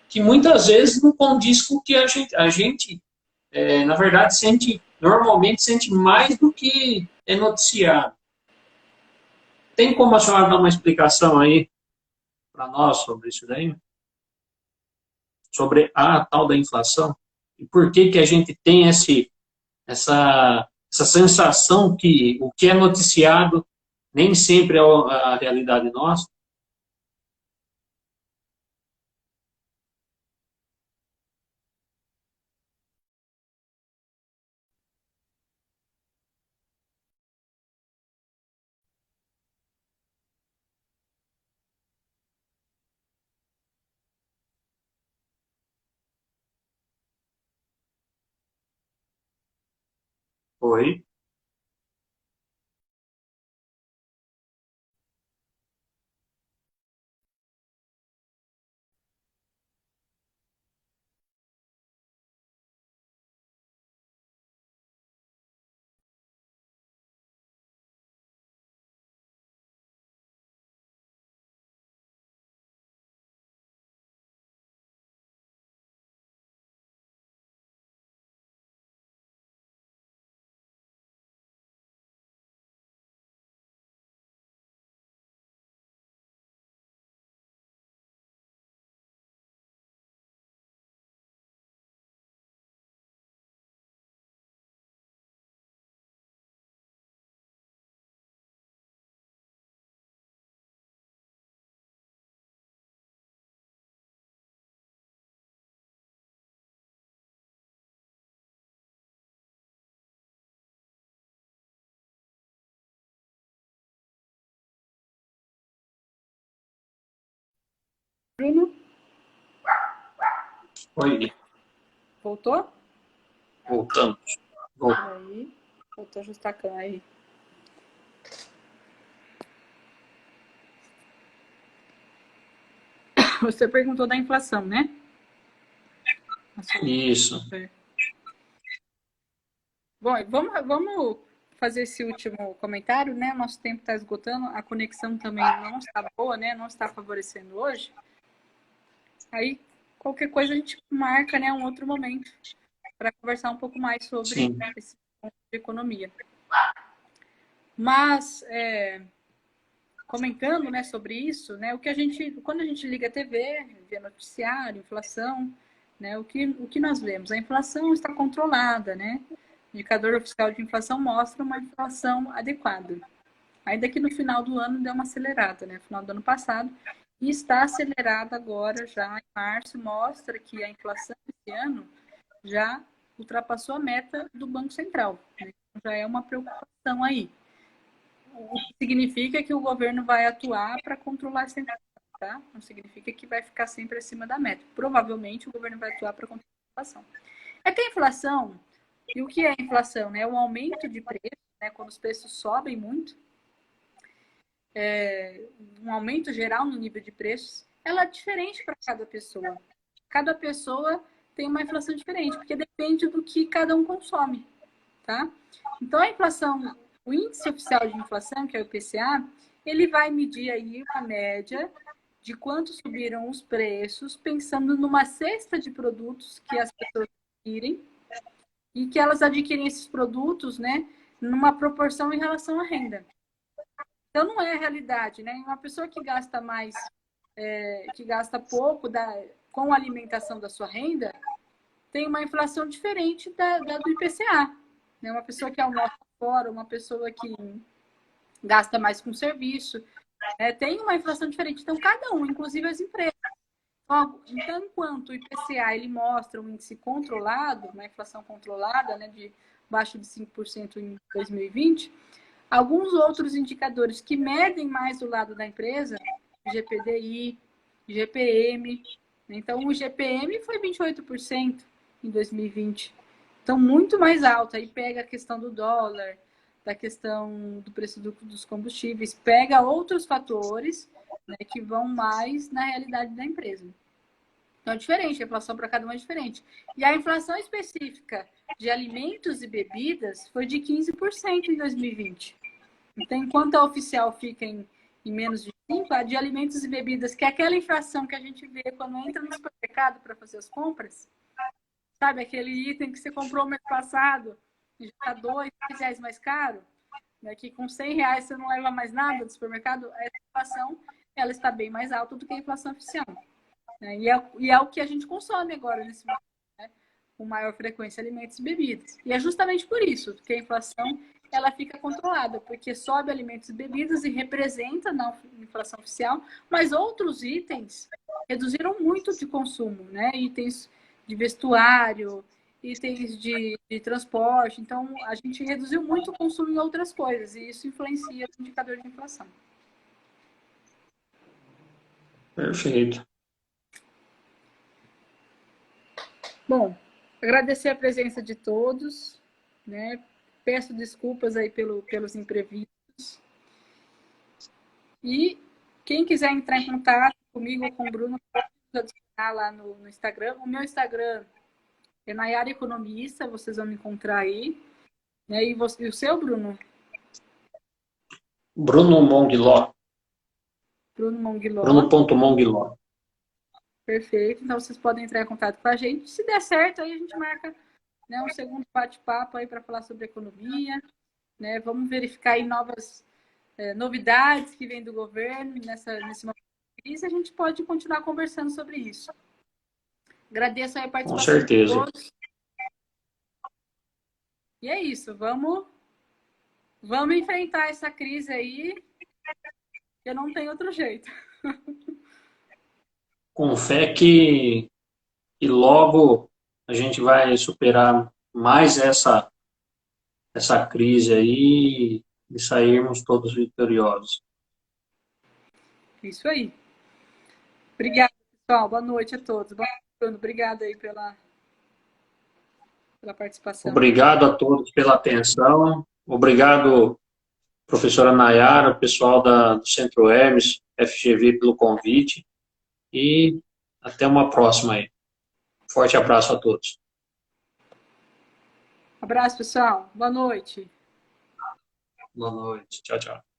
Speaker 2: que muitas vezes não condiz com o que a gente na verdade, normalmente sente mais do que é noticiado. Tem como a senhora dar uma explicação aí para nós sobre isso daí? Sobre a tal da inflação? E por que que a gente tem essa sensação que o que é noticiado nem sempre é a realidade nossa? Oi?
Speaker 1: Bruno,
Speaker 2: Oi,
Speaker 1: voltou?
Speaker 2: voltamos. Vol-
Speaker 1: Aí, voltou a ajustar a câmera aí. Você perguntou da inflação, né?
Speaker 2: Isso.
Speaker 1: Bom, vamos fazer esse último comentário, né? Nosso tempo está esgotando, a conexão também não está boa, né? Não está favorecendo hoje. Aí, qualquer coisa a gente marca, né? Um outro momento para conversar um pouco mais sobre
Speaker 2: Sim.
Speaker 1: esse ponto de economia. Mas, comentando, né, sobre isso, né? Quando a gente liga a TV, vê noticiário, inflação, né? O que nós vemos? A inflação está controlada, né? O indicador oficial de inflação mostra uma inflação adequada. Ainda que no final do ano deu uma acelerada, né? No final do ano passado. E está acelerada agora, já em março, mostra que a inflação esse ano já ultrapassou a meta do Banco Central. Né? Já é uma preocupação aí. O que significa que o governo vai atuar para controlar essa inflação, tá? Não significa que vai ficar sempre acima da meta. Provavelmente o governo vai atuar para controlar a inflação. É que a inflação, e o que é a inflação? Né? É um aumento de preço, né? Quando os preços sobem muito, um aumento geral no nível de preços, ela é diferente para cada pessoa. Cada pessoa tem uma inflação diferente, porque depende do que cada um consome, tá? Então, a inflação, o índice oficial de inflação, que é o IPCA, ele vai medir aí uma média de quanto subiram os preços, pensando numa cesta de produtos que as pessoas adquirem e que elas adquirem esses produtos, né, numa proporção em relação à renda. Então, não é a realidade, né? Uma pessoa que gasta mais, que gasta pouco com a alimentação da sua renda, tem uma inflação diferente do IPCA. Né? Uma pessoa que almoça fora, uma pessoa que gasta mais com serviço, tem uma inflação diferente. Então, cada um, inclusive as empresas. Então, enquanto o IPCA ele mostra um índice controlado, uma inflação controlada, né, de abaixo de 5% em 2020, alguns outros indicadores que medem mais do lado da empresa, GPDI, GPM. Então, o GPM foi 28% em 2020. Então, muito mais alto. Aí pega a questão do dólar, da questão do preço dos combustíveis, pega outros fatores, né, que vão mais na realidade da empresa. Então, é diferente, a inflação para cada um é diferente. E a inflação específica de alimentos e bebidas foi de 15% em 2020. Então, enquanto a oficial fica em menos de 5%, a de alimentos e bebidas, que é aquela inflação que a gente vê quando entra no supermercado para fazer as compras, sabe? Aquele item que você comprou mês passado e já está R$ 2 mais caro, né? Que com R$ 100 você não leva mais nada do supermercado, essa inflação ela está bem mais alta do que a inflação oficial. Né? E é o que a gente consome agora nesse momento, né? Com maior frequência alimentos e bebidas. E é justamente por isso que a inflação ela fica controlada, porque sobe alimentos e bebidas e representa na inflação oficial, mas outros itens reduziram muito de consumo, né? Itens de vestuário, itens de transporte. Então, a gente reduziu muito o consumo em outras coisas, e isso influencia o indicador de inflação.
Speaker 2: Perfeito.
Speaker 1: Bom, agradecer a presença de todos, né? Peço desculpas aí pelos imprevistos. E quem quiser entrar em contato comigo ou com o Bruno, pode adicionar lá no Instagram. O meu Instagram é Nayara Economista, vocês vão me encontrar aí. Né? E o seu, Bruno?
Speaker 2: Bruno Monguiló.
Speaker 1: Bruno Monguiló.
Speaker 2: Bruno.monguiló.
Speaker 1: Perfeito. Então vocês podem entrar em contato com a gente. Se der certo, aí a gente marca, né, um segundo bate-papo aí para falar sobre economia. Né? Vamos verificar aí novas novidades que vêm do governo nesse momento de crise. A gente pode continuar conversando sobre isso. Agradeço aí a
Speaker 2: Com
Speaker 1: participação de
Speaker 2: certeza.
Speaker 1: todos. E é isso. Vamos enfrentar essa crise aí, que não tem outro jeito.
Speaker 2: Com fé que logo a gente vai superar mais essa crise aí e sairmos todos vitoriosos.
Speaker 1: Isso aí. Obrigada.
Speaker 3: Pessoal, boa noite a todos. Boa noite, Bruno. Obrigada aí pela participação.
Speaker 2: Obrigado a todos pela atenção. Obrigado, professora Nayara, pessoal do Centro Hermes, FGV, pelo convite. E até uma próxima aí. Forte abraço a todos.
Speaker 3: Abraço, pessoal. Boa noite.
Speaker 2: Boa noite. Tchau, tchau.